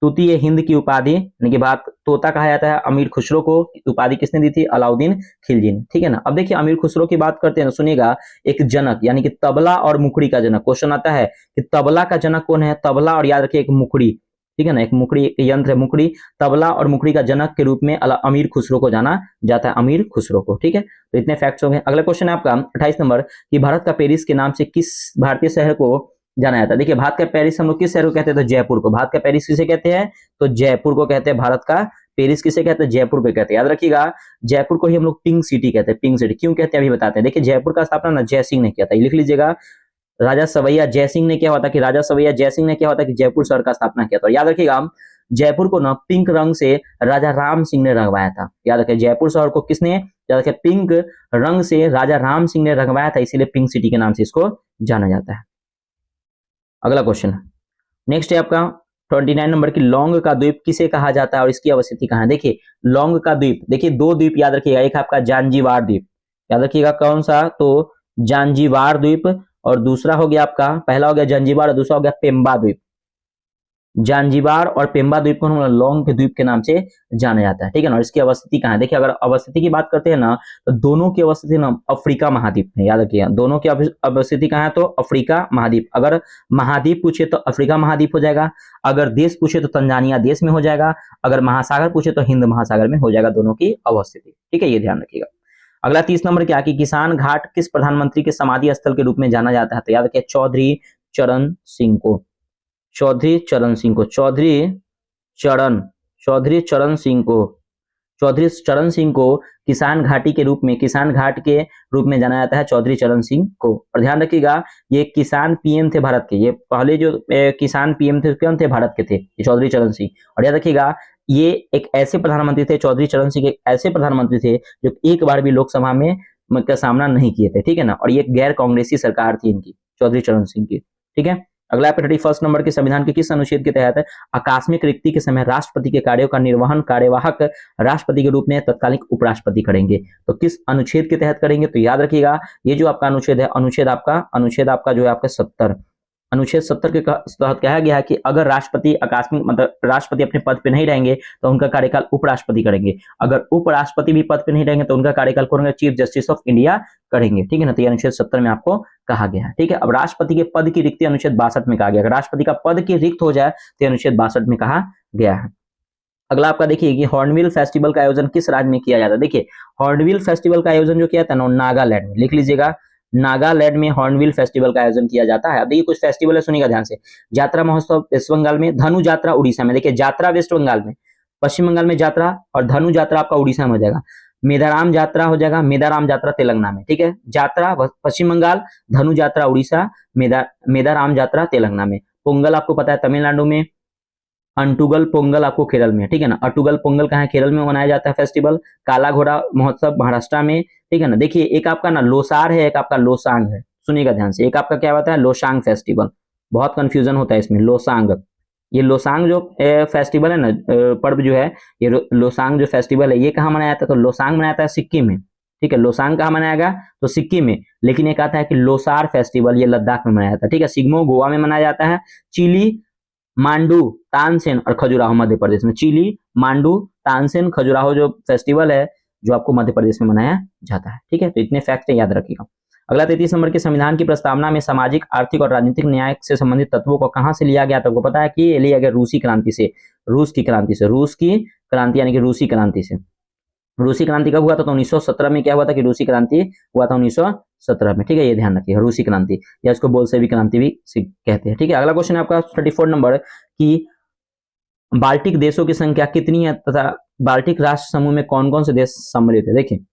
तूती ए हिंद की उपाधि यानी कि बात तोता कहा जाता है, अमीर खुसरो को उपाधि किसने दी थी, अलाउद्दीन खिलजी ने। ठीक है ना। अब देखिए अमीर खुसरो की बात करते हैं तो सुनिएगा एक जनक यानी कि तबला और मुखड़ी का जनक। क्वेश्चन आता है कि तबला का जनक कौन है, तबला और याद रखिए एक मुखड़ी। ठीक है ना, एक मुखड़ी एक यंत्र है मुखड़ी, तबला और मुखड़ी का जनक के रूप में अमीर खुसरो को जाना जाता है, अमीर खुसरो को। ठीक है, तो इतने फैक्ट्स हो गए। अगला क्वेश्चन है आपका 28 नंबर कि भारत का पेरिस के नाम से किस भारतीय शहर को जाना जाता है। देखिए भारत का पेरिस हम लोग किस शहर को कहते हैं, तो जयपुर को। भारत का पेरिस किसे कहते हैं, तो जयपुर को कहते हैं। भारत का पेरिस किसे कहते हैं, जयपुर को कहते हैं। याद रखिएगा जयपुर को ही हम लोग पिंक सिटी कहते हैं। पिंक सिटी क्यों कहते हैं अभी बताते हैं। देखिए जयपुर का स्थापना ना जय सिंह ने किया था, लिख लीजिएगा। राजा सवैया जय सिंह ने क्या हुआ था कि राजा सवैया जय सिंह ने क्या हुआ था कि जयपुर शहर का स्थापना किया था। याद रखिएगा जयपुर को ना पिंक रंग से राजा राम सिंह ने रंगवाया था। याद रखिए जयपुर शहर को किसने, याद रखिए पिंक रंग से राजा राम सिंह ने रंगवाया था, इसीलिए पिंक सिटी के नाम से इसको जाना जाता है। अगला क्वेश्चन नेक्स्ट है आपका 29 नंबर की लौंग का द्वीप किसे कहा जाता है और इसकी अवस्थिति कहाँ है। देखिए लौंग का द्वीप, देखिए 2 द्वीप याद रखिएगा, एक आपका जानजीवार द्वीप, याद रखिएगा कौन सा, तो जानजीवार द्वीप, और दूसरा हो गया आपका, पहला हो गया जानजीवार और दूसरा हो गया पेम्बा द्वीप। जानजीबार और पेम्बा द्वीप को हम लौंग के द्वीप के नाम से जाना जाता है। ठीक है ना, और इसकी अवस्थिति कहाँ है। देखिए अगर अवस्थिति की बात करते हैं ना तो दोनों की अवस्थिति ना अफ्रीका महाद्वीप में, याद रखिए दोनों की अवस्थिति कहाँ है, तो अफ्रीका महाद्वीप। अगर महाद्वीप पूछे तो अफ्रीका महाद्वीप हो जाएगा, अगर देश पूछे तो तंजानिया देश में हो जाएगा, अगर महासागर पूछे तो हिंद महासागर में हो जाएगा दोनों की अवस्थिति। ठीक है, ये ध्यान रखिएगा। अगला 30 नंबर क्या कि किसान घाट किस प्रधानमंत्री के समाधि स्थल के रूप में जाना जाता है, तो याद रखिए चौधरी चरण सिंह को, चौधरी चरण सिंह को, चौधरी चरण सिंह को, चौधरी चरण सिंह को किसान घाटी के रूप में, किसान घाट के रूप में जाना जाता है चौधरी चरण सिंह को। और ध्यान रखिएगा ये किसान पीएम थे भारत के, ये पहले जो किसान पीएम थे कौन थे, भारत के थे ये चौधरी चरण सिंह। और याद रखिएगा ये एक ऐसे प्रधानमंत्री थे, चौधरी चरण सिंह एक ऐसे प्रधानमंत्री थे जो एक बार भी लोकसभा में का सामना नहीं किए थे, ठीक है ना। और ये गैर कांग्रेसी सरकार थी इनकी, चौधरी चरण सिंह की, ठीक है। अगला 31 नंबर के संविधान के किस अनुच्छेद के तहत आकस्मिक रिक्ति के समय राष्ट्रपति के कार्यों का निर्वहन कार्यवाहक राष्ट्रपति के रूप में तत्कालिक उपराष्ट्रपति करेंगे? तो किस अनुच्छेद के तहत करेंगे? तो याद रखिएगा ये जो आपका अनुच्छेद है, अनुच्छेद आपका जो है आपका 70, अनुच्छेद 70 के तहत कहा गया है कि अगर राष्ट्रपति आकस्मिक मतलब राष्ट्रपति अपने पद पे नहीं रहेंगे तो उनका कार्यकाल उपराष्ट्रपति करेंगे, अगर उपराष्ट्रपति भी पद पे नहीं रहेंगे तो उनका कार्यकाल कौन करेंगे? चीफ जस्टिस ऑफ इंडिया करेंगे, ठीक है ना। तो ये अनुच्छेद 70 में आपको कहा गया है, ठीक है। अब राष्ट्रपति के पद की रिक्ति अनुच्छेद 62 में कहा गया, अगर राष्ट्रपति का पद की रिक्त हो जाए तो अनुच्छेद 62 में कहा गया है। अगला आपका देखिए कि हॉर्नबिल फेस्टिवल का आयोजन किस राज्य में किया जाता है? देखिए हॉर्नबिल फेस्टिवल का आयोजन जो किया था ना नागालैंड में, लिख लीजिएगा नागालैंड में हॉर्नबिल फेस्टिवल का आयोजन किया जाता है। अब देखिए कुछ फेस्टिवल है, सुनिएगा ध्यान से। यात्रा महोत्सव वेस्ट बंगाल में, धनु यात्रा उड़ीसा में, देखिए यात्रा वेस्ट बंगाल में, पश्चिम बंगाल में यात्रा, और धनु यात्रा आपका उड़ीसा में हो जाएगा। मेदाराम यात्रा हो जाएगा, मेदाराम यात्रा तेलंगाना में, ठीक है। यात्रा पश्चिम बंगाल, धनु यात्रा उड़ीसा, मेदाराम यात्रा तेलंगाना में। पोंगल आपको पता है तमिलनाडु में, अंटुगल पोंगल आपको केरल में, ठीक है ना। अटुगल पोंगल कहाँ है? केरल में मनाया जाता है फेस्टिवल। काला घोड़ा महोत्सव महाराष्ट्र में, ठीक है ना। देखिए एक आपका ना लोसार है, एक आपका लोसांग है, सुनिएगा ध्यान से। एक आपका क्या होता है? लोसांग फेस्टिवल, बहुत कंफ्यूजन होता है इसमें। लोसांग, ये लोसांग जो फेस्टिवल है ना, पर्व जो है, ये लोसांग जो फेस्टिवल है ये कहाँ मनाया जाता है? तो लोसांग मनाया जाता है सिक्किम में, ठीक है। लोसांग कहाँ मनाया गया? तो सिक्किम में। लेकिन एक आता है कि लोसार फेस्टिवल ये लद्दाख में मनाया जाता है, ठीक है। सिग्मो गोवा में मनाया जाता है। चिली, मांडू, तानसेन और खजुराहो मध्य प्रदेश में। चिली, मांडू, तानसेन, खजुराहो जो फेस्टिवल है जो आपको मध्य प्रदेश में मनाया जाता है, ठीक है। तो इतने फैक्ट याद रखिएगा। अगला 33 नंबर के संविधान की प्रस्तावना में सामाजिक, आर्थिक और राजनीतिक न्याय से संबंधित तत्वों को कहां से लिया गया? तो आपको पता है कि ये लिया गया रूसी क्रांति से, रूस की क्रांति से, रूस की क्रांति यानी कि रूसी क्रांति से। रूसी क्रांति कब हुआ था? तो 1917 में क्या हुआ था कि रूसी क्रांति हुआ था 1917 में, ठीक है। ये ध्यान रखिएगा रूसी क्रांति, या इसको बोल्शेविक क्रांति भी कहते हैं, ठीक है। अगला क्वेश्चन है आपका 34 नंबर की बाल्टिक देशों की संख्या कितनी है तथा बाल्टिक राष्ट्र समूह में कौन कौन से देश सम्मिलित है? देखिए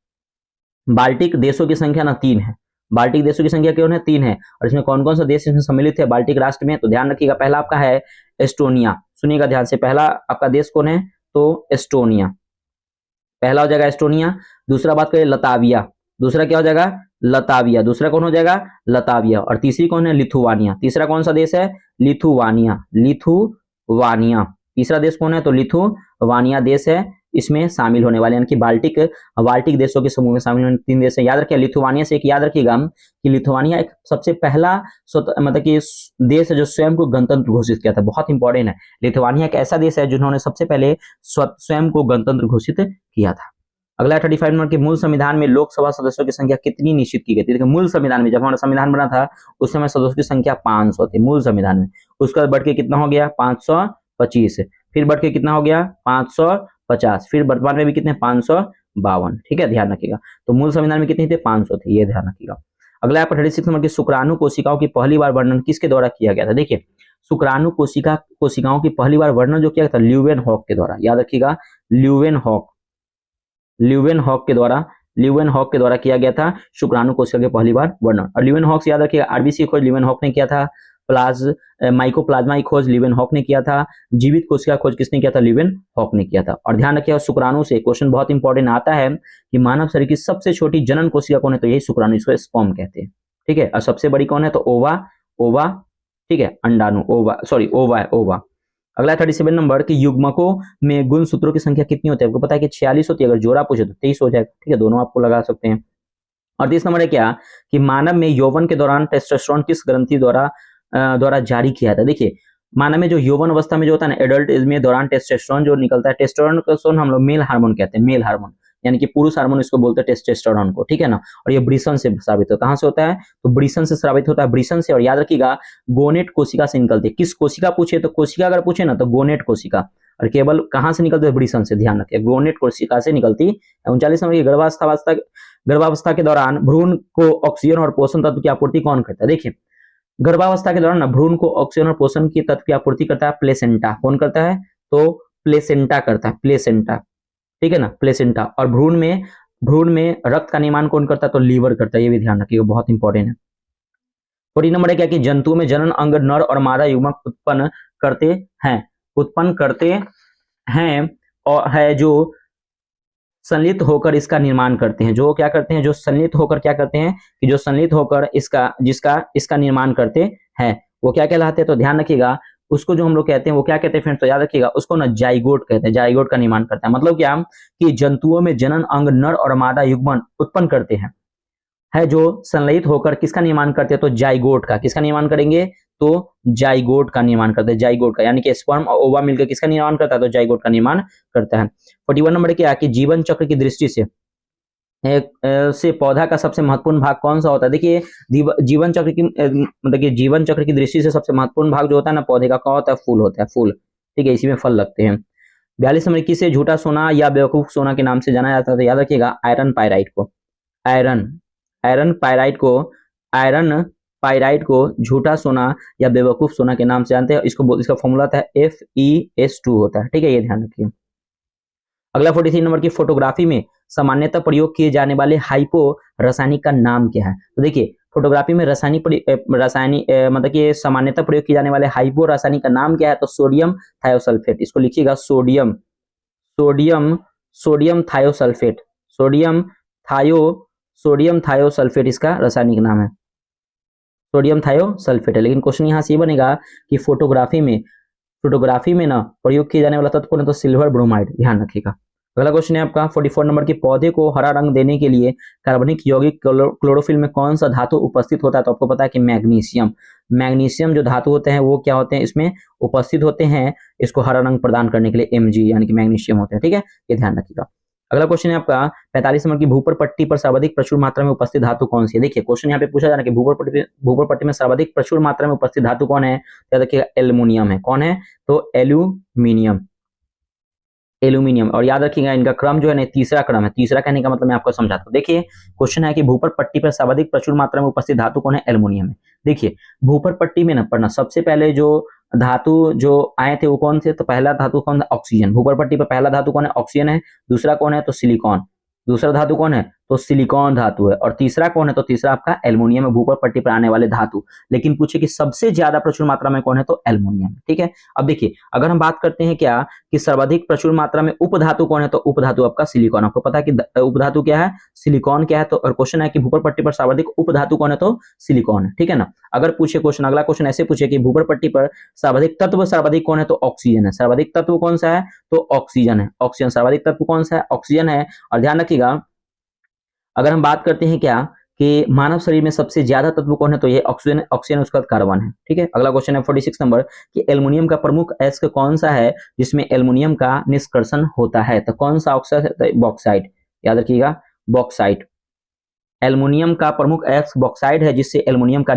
बाल्टिक देशों की संख्या ना 3 है, बाल्टिक देशों की संख्या क्यों है? 3 है। और इसमें कौन कौन सा देश इसमें सम्मिलित है बाल्टिक राष्ट्र में? तो ध्यान रखिएगा पहला आपका है एस्टोनिया, सुनिएगा ध्यान से। पहला आपका देश कौन है? तो एस्टोनिया, पहला हो जाएगा एस्टोनिया। दूसरा बात करें लताविया, दूसरा क्या हो जाएगा? लताविया। दूसरा कौन हो जाएगा? लताविया। और तीसरी कौन है? लिथुवानिया। तीसरा कौन सा देश है? Lithuania, Lithuania. तीसरा देश कौन है? तो लिथुवानिया देश है इसमें शामिल होने वाले, यानी कि बाल्टिक देशों के समूह में शामिल होने 3 देश है। याद रखिए लिथुवानिया से एक याद रखिएगा कि लिथुवानिया एक सबसे पहला मतलब कि देश है जो स्वयं को गणतंत्र घोषित किया था, बहुत इंपॉर्टेंट है। लिथुवानिया एक ऐसा देश है जिन्होंने सबसे पहले स्वयं को गणतंत्र घोषित किया था। अगला 35 नंबर के मूल संविधान में लोकसभा सदस्यों की संख्या कितनी निश्चित की गई थी? देखिए मूल संविधान में जब हमारा संविधान बना था उस समय सदस्यों की संख्या 500 थी मूल संविधान में। उसका बढ़ के कितना हो गया? 525, फिर बढ़ के कितना हो गया? 550, फिर वर्तमान में भी कितने? 552, ठीक है, ध्यान रखिएगा। तो मूल संविधान में कितने थे? 500 थे, ये ध्यान रखिएगा। अगला 36 नंबर की शुक्राणु कोशिकाओं की पहली बार वर्णन किसके द्वारा किया गया था? देखिए शुक्राणु कोशिकाओं की पहली बार वर्णन जो किया था ल्यूवेनहॉक के द्वारा, याद रखिएगा ल्यूवेनहॉक के द्वारा किया गया था शुक्राणु कोशिका के पहली बार वर्णन। और ल्यूवेनहॉक से याद रखिएगा आरबीसी खोज ल्यूवेनहॉक ने किया था, माइकोप्लाज्मा की खोज ल्यूवेनहॉक ने किया था, जीवित कोशिका खोज किसने किया था? ल्यूवेनहॉक ने किया था। और ध्यान रखिएगा शुक्राणु से क्वेश्चन बहुत इंपॉर्टेंट आता है कि मानव शरीर की सबसे छोटी जनन कोशिका कौन है? तो यही शुक्राणु, इसको स्पर्म कहते हैं, ठीक है। और सबसे बड़ी कौन है? तो ओवा, ठीक है, अंडाणु, ओवा। अगला 37 नंबर कि युग्मकों में गुणसूत्रों की संख्या कितनी होती है? आपको पता है कि 46 होती है, अगर जोड़ा पूछे तो 23 हो जाएगा, ठीक है, दोनों आपको लगा सकते हैं। और 30 नंबर है क्या कि मानव में यौवन के दौरान टेस्टोस्टेरोन किस ग्रंथि द्वारा जारी किया था? देखिए मानव में जो यौवन अवस्था में जो होता है ना, एडल्ट एज में दौरान टेस्टोस्टेरोन जो निकलता है, टेस्टोस्टेरोन हम लोग मेल हार्मोन कहते हैं, मेल हार्मोन यानी कि पुरुष हार्मोन इसको बोलते हैं टेस्टोस्टेरोन को, ठीक है ना। और ये वृषण से स्रावित होता है। कहां से होता है? तो वृषण से स्रावित होता है, वृषण से। और याद रखिएगा गोनेट कोशिका से निकलती है। किस कोशिका पूछे तो कोशिका अगर पूछे ना तो गोनेट कोशिका, और केवल कहां से निकलती है? वृषण से, ध्यान रखिए गोनेट कोशिका से निकलती है। 39 नंबर की गर्भावस्था के दौरान भ्रूण को ऑक्सीजन और पोषण तत्व की आपूर्ति कौन करता है? देखिए गर्भावस्था के दौरान ना भ्रूण को ऑक्सीजन और पोषण की तत्व की आपूर्ति करता है प्लेसेंटा। कौन करता है? तो प्लेसेंटा करता है, प्लेसेंटा। ठीक है ना, प्लेसेंटा। और भ्रूण में रक्त का निर्माण कौन करता है, तो लीवर करता है, ये भी ध्यान रखिएगा, बहुत इंपॉर्टेंट है। 40 नंबर है क्या कि जंतुओं में जनन अंग नर और मादा युग्मक उत्पन्न करते हैं और है जो संलित होकर इसका निर्माण करते हैं, जो क्या करते हैं, जो संलित होकर क्या करते हैं कि जो संलित होकर इसका निर्माण करते हैं, वो क्या कहलाते हैं, तो ध्यान रखिएगा, उसको जो हम लोग कहते हैं वो क्या कहते हैं फ्रेंड्स, तो याद रखिएगा, उसको ना जाइगोट कहते हैं, जाइगोट का निर्माण करता है। मतलब क्या कि जंतुओं में जनन अंग नर और मादा युग्मन उत्पन्न करते हैं, है जो संलयित होकर किसका निर्माण करते हैं, तो जाइगोट का। किसका निर्माण करेंगे, तो जाइगोट का निर्माण करते हैं, जाइगोट का, यानी कि स्पर्म और ओवा मिलकर किसका निर्माण करता है, तो जाइगोट का निर्माण करता है। 41 नंबर क्या कि जीवन चक्र की दृष्टि से पौधा का सबसे महत्वपूर्ण भाग कौन सा होता है। देखिए जीवन चक्र की मतलब कि जीवन चक्र की दृष्टि से सबसे महत्वपूर्ण भाग जो होता है ना पौधे का, क्या होता है, फूल होता है, फूल। ठीक है, इसी में फल लगते हैं। 42 नंबर किसे झूठा सोना या बेवकूफ सोना के नाम से जाना जाता है, तो याद रखिएगा आयरन पायराइट को। आयरन पायराइट को झूठा सोना या बेवकूफ सोना के नाम से जानते हैं। इसका फॉर्मूला था FeS2 होता है। ठीक है, ये ध्यान रखिए। अगला 43 नंबर की फोटोग्राफी में सामान्यतः प्रयोग किए जाने वाले हाइपो रासायनिक का नाम क्या है। तो देखिए फोटोग्राफी में रासायनिक मतलब कि सामान्यतः प्रयोग किए जाने वाले हाइपो रासायनिक का नाम क्या है, तो सोडियम थायोसल्फेट। इसको लिखिएगा सोडियम थायोसल्फेट, सोडियम थायोसल्फेट इसका रासायनिक नाम है, सोडियम थायोसल्फेट है। लेकिन क्वेश्चन यहाँ से ये बनेगा कि फोटोग्राफी में ना प्रयोग किए जाने वाला तत्व कौन है, तो सिल्वर ब्रोमाइड, ध्यान रखिएगा। अगला क्वेश्चन है आपका 44 नंबर की पौधे को हरा रंग देने के लिए कार्बनिक यौगिक क्लोरोफिल में कौन सा धातु उपस्थित होता है, तो आपको पता है कि मैग्नीशियम जो धातु होते हैं वो क्या होते हैं, इसमें उपस्थित होते हैं, इसको हरा रंग प्रदान करने के लिए Mg यानी कि मैग्नीशियम होते हैं। ठीक है, ये ध्यान रखिएगा। अगला क्वेश्चन है आपका 45 नंबर की भूपर पट्टी पर सर्वाधिक प्रचुर मात्रा में उपस्थित धातु कौन सी है। देखिए क्वेश्चन यहाँ पे पूछा जा रहा है कि भूपर पट्टी में सर्वाधिक प्रचुर मात्रा में उपस्थित धातु कौन है, याद रखिएगा एल्युमिनियम है। कौन है, तो एल्यूमिनियम। और याद रखिएगा इनका क्रम जो है ना तीसरा क्रम है। तीसरा कहने का मतलब मैं आपको समझाता हूँ। देखिए क्वेश्चन है कि भूपर पट्टी पर सर्वाधिक प्रचुर मात्रा में उपस्थित धातु कौन है, एल्युमिनियम है। देखिए भूपर पट्टी में ना पढ़ना, सबसे पहले जो धातु जो आए थे वो कौन थे, तो पहला धातु कौन था, ऑक्सीजन। भूपर पट्टी पर पहला धातु कौन है, ऑक्सीजन है। दूसरा कौन है, तो सिलिकॉन। दूसरा धातु कौन है, तो सिलिकॉन धातु है। और तीसरा कौन है, तो तीसरा आपका एल्युमिनियम है, भूपर पट्टी पर आने वाले धातु। लेकिन पूछे कि सबसे ज्यादा प्रचुर मात्रा में कौन है, तो एल्युमिनियम। ठीक है, अब देखिए अगर हम बात करते हैं क्या कि सर्वाधिक प्रचुर मात्रा में उपधातु कौन है, तो उपधातु आपका सिलिकॉन। आपको पता है कि उपधातु क्या है, सिलिकॉन क्या है। तो और क्वेश्चन है कि भूपर पट्टी पर सर्वाधिक उपधातु कौन है, तो सिलिकॉन है। ठीक है ना। अगर पूछे क्वेश्चन, अगला क्वेश्चन ऐसे पूछे कि भूपर पट्टी पर सर्वाधिक कौन है, तो ऑक्सीजन है। सर्वाधिक तत्व कौन सा है, तो ऑक्सीजन है। ऑक्सीजन सर्वाधिक तत्व कौन सा है, ऑक्सीजन है। और ध्यान रखिएगा अगर हम बात करते हैं क्या कि मानव शरीर में सबसे ज्यादा तत्व कौन है, तो ये ऑक्सीजन उसका कार्बन है। ठीक है, अगला क्वेश्चन है 46 नंबर कि एल्युमिनियम का प्रमुख अयस्क कौन सा है जिसमें एल्युमिनियम का निष्कर्षण होता है, तो कौन सा ऑक्साइड है, तो बॉक्साइट। याद रखिएगा बॉक्साइट। एल्युमिनियम का प्रमुख अयस्क बॉक्साइड है जिससे एल्युमिनियम का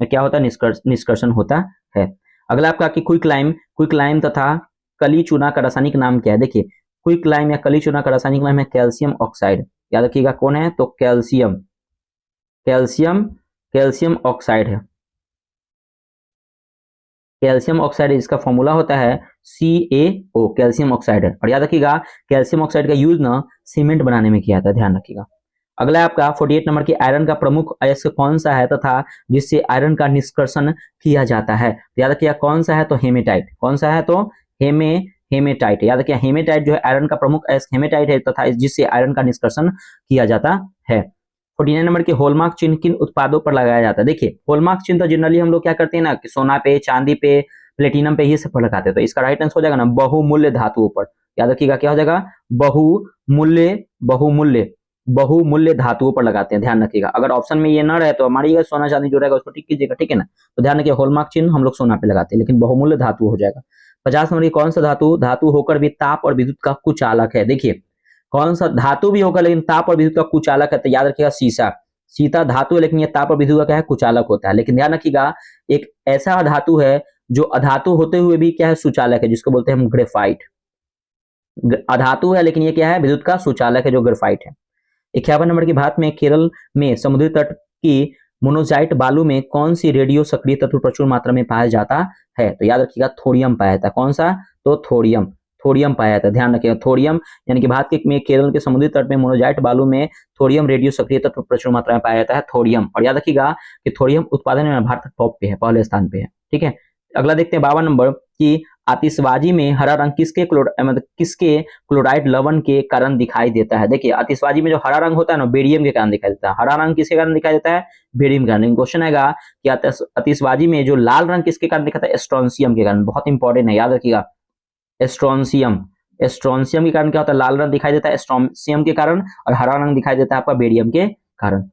क्या होता है, निष्कर्षण होता है। अगला आपका कि क्विकलाइम तथा कली चूना का रासायनिक नाम क्या है। देखिए क्विकलाइम या कली चूना का रासायनिक नाम है कैल्शियम ऑक्साइड। याद रखिएगा कौन है, तो कैल्शियम ऑक्साइड है। कैल्शियम ऑक्साइड इसका फॉर्मूला होता है CaO, कैल्शियम ऑक्साइड है। और याद रखिएगा कैल्शियम ऑक्साइड का यूज ना सीमेंट बनाने में किया जाता है, ध्यान रखिएगा। अगला आपका 48 नंबर की आयरन का प्रमुख अयस्क कौन सा है तथा जिससे आयरन का निष्कर्षण किया जाता है, याद रखिएगा कौन सा है, तो हेमेटाइट। कौन सा है, तो हेमेटाइट। याद रखिए हेमेटाइट जो है आयरन का प्रमुख अयस्क हेमेटाइट है तथा जिससे आयरन का निष्कर्षण किया जाता है। 49 नंबर के हॉलमार्क चिन्ह किन उत्पादों पर लगाया जाता है। देखिए हॉलमार्क चिन्ह तो जनरली हम लोग क्या करते हैं ना कि सोना पे, चांदी पे, प्लेटिनम पे ये सब पर लगाते हैं। तो इसका राइट आंसर हो जाएगा ना बहुमूल्य धातुओं पर। याद रखिएगा क्या हो जाएगा, बहुमूल्य धातुओं पर लगाते हैं, ध्यान रखिएगा। अगर ऑप्शन में ये न रहे तो हमारी सोना चांदी जो रहेगा उसको टिक कीजिएगा। ठीक है ना, तो ध्यान रखिए हॉलमार्क चिन्ह हम लोग सोना पे लगाते हैं, लेकिन बहुमूल्य धातु हो जाएगा। 50 नंबर की कौन सा धातु होकर भी ताप और विद्युत का कुचालक है। देखिए कौन सा धातु भी होगा लेकिन ताप और विद्युत का कुचालक है, तो याद रखिएगा सीता धातु है लेकिन ये ताप और विद्युत का क्या है, कुचालक होता है। लेकिन ध्यान रखिएगा एक ऐसा धातु है जो अधातु होते हुए भी क्या है, सुचालक है, जिसको बोलते हैं हम ग्रेफाइट। अधातु है लेकिन ये क्या है, विद्युत का सुचालक है, जो ग्रेफाइट है। 51 नंबर की भारत में केरल में समुद्री तट की मोनोजाइट बालू में कौन सी रेडियो सक्रिय तत्व प्रचुर मात्रा में पाया जाता है, तो याद रखिएगा थोरियम पाया जाता है। कौन सा, तो थोरियम पाया जाता है, ध्यान रखिएगा। थोरियम यानी कि भारत के में केरल के समुद्री तट में मोनोजाइट बालू में थोरियम रेडियो सक्रिय तत्व प्रचुर मात्रा में पाया जाता है, थोरियम। और याद रखिएगा कि थोरियम उत्पादन में भारत टॉप पे है, पहले स्थान पे है, ठीक है। अगला देखते हैं 52 नंबर की आतिशबाजी में हरा रंग किसके क्लोराइड लवण के कारण दिखाई देता है। देखिए आतिशबाजी में जो हरा रंग होता है ना, बेरियम के कारण दिखाई देता है। हरा रंग किसके कारण दिखाई देता है? बेरियम के कारण। क्वेश्चन आएगा कि आतिशबाजी में जो लाल रंग किसके कारण दिखाता है? स्ट्रोंसियम के कारण। बहुत इंपॉर्टेंट है, याद रखिएगा। स्ट्रोंसियम के कारण क्या होता है? लाल रंग दिखाई देता है स्ट्रोंसियम के कारण, और हरा रंग दिखाई देता है आपका बेरियम के कारण।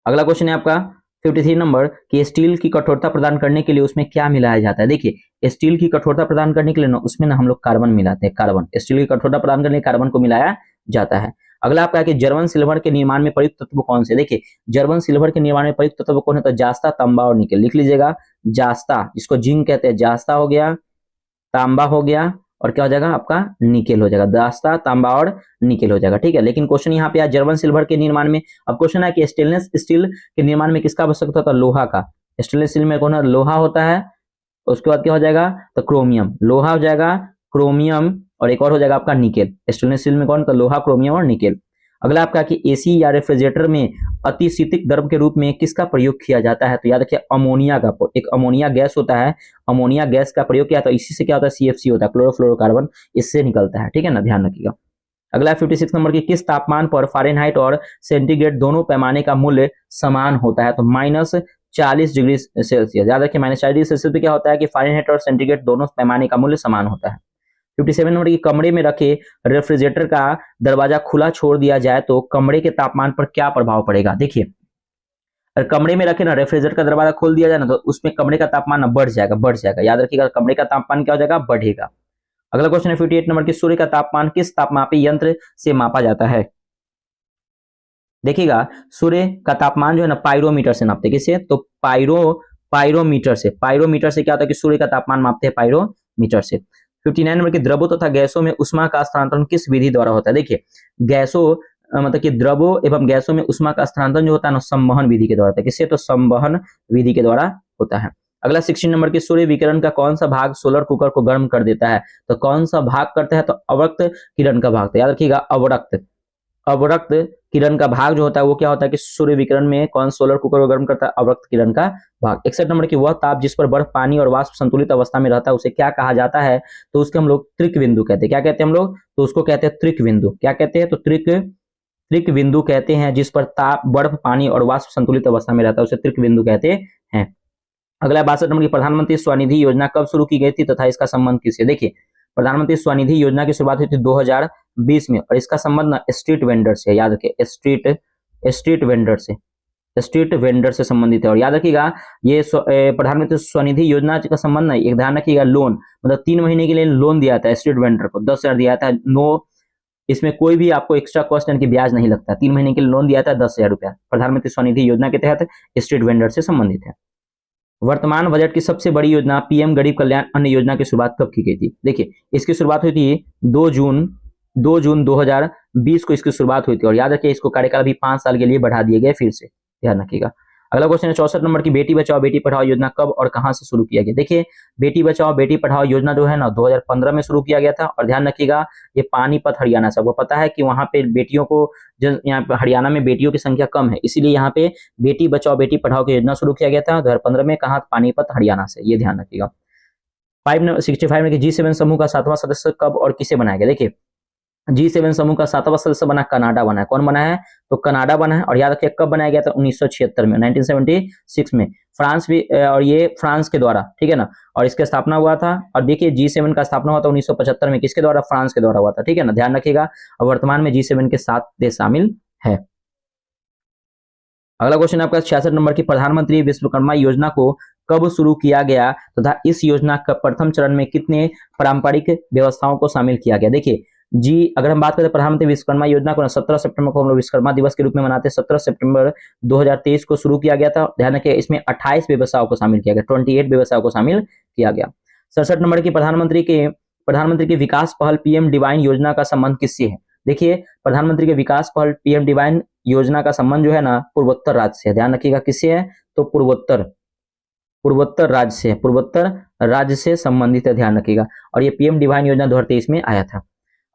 अगला क्वेश्चन है आपका 53 नंबर कि स्टील की कठोरता प्रदान करने के लिए उसमें क्या मिलाया जाता है। देखिए स्टील की कठोरता प्रदान करने के लिए ना उसमें ना हम लोग कार्बन मिलाते हैं, कार्बन। स्टील की कठोरता प्रदान करने के लिए कार्बन को मिलाया जाता है। अगला आपका है कि जर्मन सिल्वर के निर्माण में प्रयुक्त तत्व कौन से? देखिए जर्मन सिल्वर के निर्माण में प्रयुक्त तत्व कौन है? तो जास्ता, तांबा और निकेल। लिख लीजिएगा, जास्ता जिसको जिंक कहते हैं, जास्ता हो गया, तांबा हो गया, और क्या हो जाएगा आपका? निकेल हो जाएगा। दास्ता, तांबा और निकेल हो जाएगा, ठीक है। लेकिन क्वेश्चन यहाँ पे जर्मन सिल्वर के निर्माण में, अब क्वेश्चन है कि स्टेनलेस स्टील के निर्माण में किसका आवश्यकता होता है? लोहा का। स्टेनलेस स्टील में कौन है? लोहा होता है। उसके बाद क्या हो जाएगा? तो क्रोमियम, लोहा हो जाएगा, क्रोमियम, और एक और हो जाएगा आपका निकेल। स्टेनलेस स्टील में कौन? तो लोहा, क्रोमियम और निकेल। अगला आपका कि एसी या रेफ्रिजरेटर में अतिशीतिक द्रव के रूप में किसका प्रयोग किया जाता है? तो याद रखिए अमोनिया का। एक अमोनिया गैस होता है, अमोनिया गैस का प्रयोग किया, तो इसी से क्या होता है? सीएफसी होता है, क्लोरोफ्लोरोकार्बन, इससे निकलता है, ठीक है ना, ध्यान रखिएगा। अगला 56 नंबर की किस तापमान पर फारेनहाइट और सेंटीग्रेड दोनों पैमाने का मूल्य समान होता है? तो -40 डिग्री सेल्सियस। याद रखिए -40 डिग्री सेल्सियस पे क्या होता है कि फारेनहाइट और सेंटीग्रेड दोनों पैमाने का मूल्य समान होता है। 57 नंबर की कमरे में रखे रेफ्रिजरेटर का दरवाजा खुला छोड़ दिया जाए तो कमरे के तापमान पर क्या प्रभाव पड़ेगा? देखिए अगर कमरे में रखे ना रेफ्रिजरेटर का दरवाजा खोल दिया जाए ना, तो उसमें कमरे का तापमान ना बढ़ जाएगा। याद रखिएगा कमरे का तापमान क्या हो जाएगा? बढ़ेगा। अगला क्वेश्चन है 58 नंबर की सूर्य का तापमान किस तापमापी यंत्र से मापा जाता है? देखिएगा सूर्य का तापमान जो है ना पायरोमीटर से नापते हैं। किससे? तो पायरोमीटर से क्या होता है कि सूर्य का तापमान मापते हैं पायरोमीटर से। 59 नंबर की द्रवों तथा गैसों में उष्मा का स्थानांतरण किस विधि द्वारा होता है? देखिए गैसों मतलब कि द्रवों एवं गैसों में उष्मा का स्थानांतरण जो होता है ना संवहन विधि के द्वारा होता है। किससे? तो संवहन विधि के द्वारा होता है। अगला 16 नंबर की सूर्य विकिरण का कौन सा भाग सोलर कुकर को गर्म कर देता है? तो कौन सा भाग करता है? तो अवरक्त किरण का भाग। तो याद रखिएगा अवरक्त किरण का भाग जो होता है वो क्या होता है कि सूर्य विकिरण में कौन सोलर कुकर को गर्म करता है? अवरक्त किरण का भाग। 61 नंबर की वह ताप जिस पर बर्फ, पानी और वाष्प संतुलित अवस्था में रहता है उसे क्या कहा जाता है? तो उसके हम लोग त्रिक बिंदु कहते हैं। क्या कहते हैं हम लोग? तो उसको कहते हैं त्रिक बिंदु। क्या कहते हैं? तो त्रिक बिंदु कहते हैं। जिस पर ताप, बर्फ, पानी और वाष्प संतुलित अवस्था में रहता है उसे त्रिक बिंदु कहते हैं। अगला 62 नंबर की प्रधानमंत्री स्वनिधि योजना कब शुरू की गई थी तथा इसका संबंध किससे? देखिए प्रधानमंत्री स्वनिधि योजना की शुरुआत हुई थी 2020 में, और इसका संबंध ना स्ट्रीट वेंडर से, याद रखिए स्ट्रीट वेंडर से संबंधित है। और याद रखिएगा ये प्रधानमंत्री स्वनिधि योजना का संबंध ना, एक ध्यान रखिएगा, लोन मतलब 3 महीने के लिए लोन दिया था स्ट्रीट वेंडर को, 10,000 दिया था। नो, इसमें कोई भी आपको एक्स्ट्रा कॉस्ट यानी कि ब्याज नहीं लगता। 3 महीने के लिए लोन दिया था 10,000 रुपया, प्रधानमंत्री स्वनिधि योजना के तहत स्ट्रीट वेंडर से संबंधित है। वर्तमान बजट की सबसे बड़ी योजना पीएम गरीब कल्याण अन्न योजना की शुरुआत कब की गई थी? देखिए इसकी शुरुआत हुई थी 2 जून 2020 को इसकी शुरुआत हुई थी, और याद रखिए इसको कार्यकाल भी 5 साल के लिए बढ़ा दिए गए फिर से, ध्यान रखिएगा। अगला क्वेश्चन है 64 नंबर की बेटी बचाओ बेटी पढ़ाओ योजना कब और कहां से शुरू किया गया? देखिए बेटी बचाओ बेटी पढ़ाओ योजना जो है ना 2015 में शुरू किया गया था, और ध्यान रखिएगा ये पानीपत हरियाणा से। आपको पता है कि वहां पे बेटियों को यहाँ पे हरियाणा में बेटियों की संख्या कम है, इसीलिए यहाँ पे बेटी बचाओ बेटी पढ़ाओ की योजना शुरू किया गया था 2015 में। कहा? पानीपत हरियाणा से, ये ध्यान रखिएगा। 65 में G7 समूह का 7वां सदस्य कब और किसे बनाया गया? देखिए G7 समूह का 7वां सदस्य बना कनाडा बना है। कौन बना है? तो कनाडा बना है। और याद रखिए कब बनाया गया था? 1976 में, 1976 में। फ्रांस भी, और ये फ्रांस के द्वारा, ठीक है ना, और इसका स्थापना हुआ था। और देखिए G7 का स्थापना हुआ था 1975 में, किसके द्वारा? फ्रांस के द्वारा हुआ था, ठीक है ना, ध्यान रखिएगा। और वर्तमान में G7 के 7 देश शामिल है। अगला क्वेश्चन आपका 66 नंबर की प्रधानमंत्री विश्वकर्मा योजना को कब शुरू किया गया तथा इस योजना का प्रथम चरण में कितने पारंपरिक व्यवस्थाओं को शामिल किया गया? देखिए अगर हम बात करें प्रधानमंत्री विश्वकर्मा योजना को 17 सितंबर को हम लोग विश्वकर्मा दिवस के रूप में मनाते हैं। 17 सितंबर 2023 को शुरू किया गया था। ध्यान रखिए इसमें 28 व्यवसायों को शामिल किया गया, 28 व्यवसायों को शामिल किया गया। 67 नंबर की प्रधानमंत्री के विकास पहल पीएम डिवाइन योजना का संबंध किससे है? देखिए प्रधानमंत्री के विकास पहल पीएम डिवाइन योजना का संबंध जो है ना पूर्वोत्तर राज्य से है। ध्यान रखिएगा किससे है? तो पूर्वोत्तर राज्य से, पूर्वोत्तर राज्य से संबंधित है, ध्यान रखिएगा। और ये पीएम डिवाइन योजना 2023 में आया था।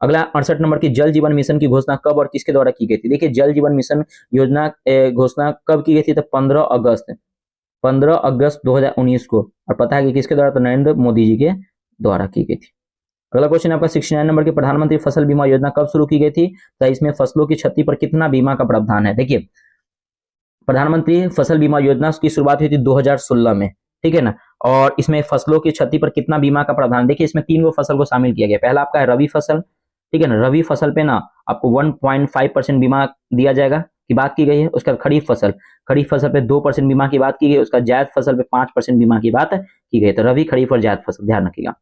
अगला 68 नंबर की जल जीवन मिशन की घोषणा कब और किसके द्वारा की गई थी? देखिए जल जीवन मिशन योजना घोषणा कब की गई थी? तो 15 अगस्त 2019 को। और पता है कि किसके द्वारा? तो नरेंद्र मोदी जी के द्वारा की गई थी। अगला क्वेश्चन आपका 69 नंबर की प्रधानमंत्री फसल बीमा योजना कब शुरू की गई थी? तो इसमें फसलों की क्षति पर कितना बीमा का प्रावधान है? देखिए प्रधानमंत्री फसल बीमा योजना की शुरुआत हुई थी 2016 में, ठीक है ना। और इसमें फसलों की क्षति पर कितना बीमा का प्रावधान? देखिए इसमें 3 फसल को शामिल किया गया। पहला आपका है रबी फसल, ठीक है ना। रबी फसल पे ना आपको 1.5% बीमा दिया जाएगा की बात की गई है। उसका खरीफ फसल पे 2% बीमा की बात की गई। उसका जायद फसल पे 5% बीमा की बात की गई। तो रबी, खरीफ और जायद फसल ध्यान रखिएगा।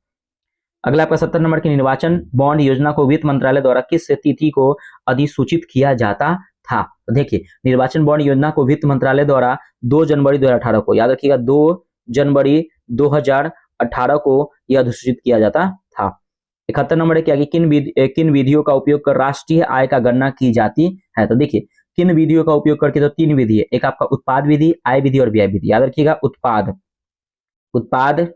अगला आपका 70 नंबर की निर्वाचन बॉन्ड योजना को वित्त मंत्रालय द्वारा किस तिथि को अधिसूचित किया जाता था? तो देखिए निर्वाचन बॉन्ड योजना को वित्त मंत्रालय द्वारा 2 जनवरी 2018 को, याद रखिएगा 2 जनवरी 2018 को यह अधिसूचित किया जाता था। 71 नंबर क्या कि किन विधियों का उपयोग कर राष्ट्रीय आय का गणना की जाती है? तो देखिए किन विधियों का उपयोग करके, तो 3 विधि है। एक आपका उत्पाद विधि, आय विधि और व्यय विधि। याद रखिएगा उत्पाद,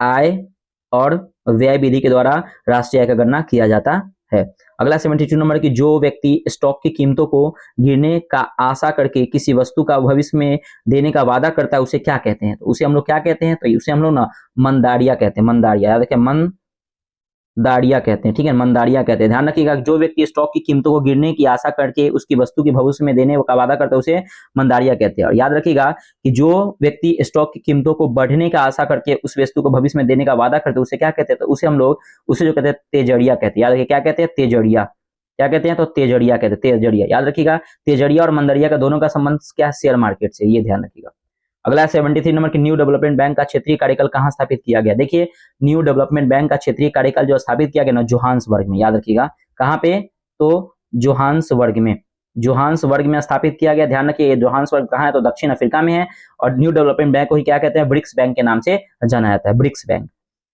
आय और व्यय विधि के द्वारा राष्ट्रीय आय का गणना किया जाता है। अगला 72 नंबर की जो व्यक्ति स्टॉक की कीमतों को गिरने का आशा करके किसी वस्तु का भविष्य में देने का वादा करता है उसे क्या कहते हैं? तो उसे हम लोग क्या कहते हैं? तो उसे हम लोग ना मनदारिया कहते हैं। मनदारिया, याद रखिए मनदारिया कहते हैं, ठीक है, मनदारिया कहते हैं। ध्यान रखिएगा जो व्यक्ति स्टॉक की कीमतों को गिरने की आशा करके उसकी वस्तु की भविष्य में देने का वादा करता है उसे मनदारिया कहते हैं। और याद रखिएगा कि जो व्यक्ति स्टॉक की कीमतों को बढ़ने का आशा करके उस वस्तु को भविष्य में देने का वादा करते हैं उसे क्या कहते हैं? तो उसे हम लोग जो कहते हैं तेजड़िया कहते हैं। याद रखिए क्या कहते हैं? तेजड़िया। क्या कहते हैं? तो तेजड़िया कहते हैं, तेजड़िया। याद रखिएगा तेजड़िया और मंदरिया का दोनों का संबंध क्या? शेयर मार्केट से, ये ध्यान रखिएगा। अगला 73 नंबर की न्यू डेवलपमेंट बैंक का क्षेत्रीय कार्यकाल कहां स्थापित किया गया? देखिए न्यू डेवलपमेंट बैंक का क्षेत्रीय कार्यकाल जो स्थापित किया गया ना जोहान्सबर्ग में। याद रखिएगा कहां पे? तो जोहान्सबर्ग में स्थापित किया गया। ध्यान रखिए जोहान्सबर्ग कहां है? तो दक्षिण अफ्रीका में है। और न्यू डेवलपमेंट बैंक को ही क्या कहते हैं? ब्रिक्स बैंक के नाम से जाना जाता है, ब्रिक्स बैंक।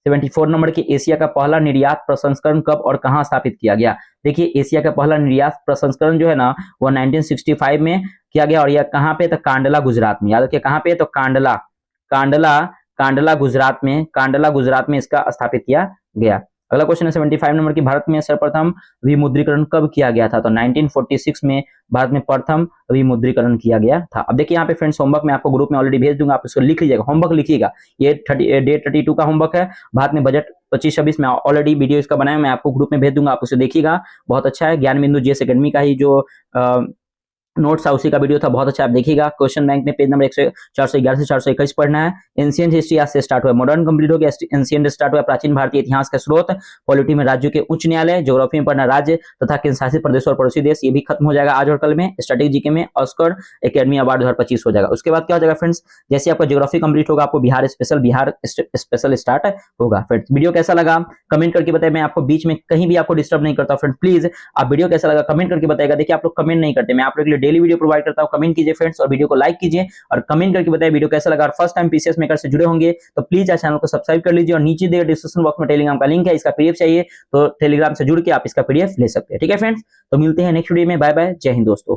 74 नंबर की एशिया का पहला निर्यात प्रसंस्करण कब और कहां स्थापित किया गया? देखिए एशिया का पहला निर्यात प्रसंस्करण जो है ना वो 1965 में किया गया। और यह कहां पे? तो कांडला गुजरात में। याद रखिए कहां पे? तो कांडला गुजरात में इसका स्थापित किया गया। अगला क्वेश्चन है 75 नंबर की भारत में सर्वप्रथम विमुद्रीकरण कब किया गया था? तो 1946 में भारत में प्रथम विमुद्रीकरण किया गया था। अब देखिए यहाँ पे फ्रेंड्स होमवर्क मैं आपको ग्रुप में ऑलरेडी भेज दूंगा, आप इसको लिख लीजिएगा, होमवर्क लिखिएगा। ये डे 32 का होमवर्क है। भारत में बजट 25-26 में ऑलरेडी वीडियो इसका बनाया, मैं आपको ग्रुप में भेज दूंगा, आप उसे देखिएगा, बहुत अच्छा है। ज्ञान बिंदु जीएस एकेडमी का ही जो नोट्स उसी का वीडियो था, बहुत अच्छा आप देखिएगा। क्वेश्चन बैंक में पेज नंबर 411 से 421 पढ़ना है। एंशिएंट हिस्ट्री आज से स्टार्ट हुआ, मॉडर्न कंप्लीट हो गया, एंशिएंट स्टार्ट हुआ, प्राचीन भारतीय इतिहास का स्रोत, पॉलिटी में राज्यों के उच्च न्यायालय, ज्योग्राफी में पढ़ना राज्य तथा केंद्र शासित प्रदेश और पड़ोसी देश, ये भी खत्म हो जाएगा आज और कल में। स्टैटिक जीके में ऑस्कर एकेडमी अवार्ड 2025 हो जाएगा। उसके बाद क्या हो जाएगा फ्रेंड्स, जैसे आपका ज्योग्राफी कंप्लीट होगा आपको बिहार स्पेशल स्टार्ट होगा। फ्रेंड्स वीडियो कैसा लगा कमेंट करके बताइए, मैं आपको बीच में कहीं भी आपको डिस्टर्ब नहीं करता। फ्रेंड प्लीज आप वीडियो कैसा लगा कमेंट करके बताइएगा। देखिए आप लोग कमेंट नहीं करते, मैं आप लोग के लिए डेली वीडियो प्रोवाइड करता हूं। कमेंट कीजिए फ्रेंड्स और वीडियो को लाइक कीजिए और कमेंट करके बताइए वीडियो कैसा लगा। और फर्स्ट टाइम पीसीएस मेकर से जुड़े होंगे तो प्लीज इस चैनल को सब्सक्राइब कर लीजिए। और नीचे दिए डिस्क्रिप्शन बॉक्स में टेलीग्राम का लिंक है, इसका पीडीएफ चाहिए तो टेलीग्राम से जुड़ के आप इसका पीडीएफ ले सकते हैं। ठीक है फ्रेंड्स, तो मिलते हैं नेक्स्ट वीडियो में। बाय बाय, जय हिंद दोस्तों।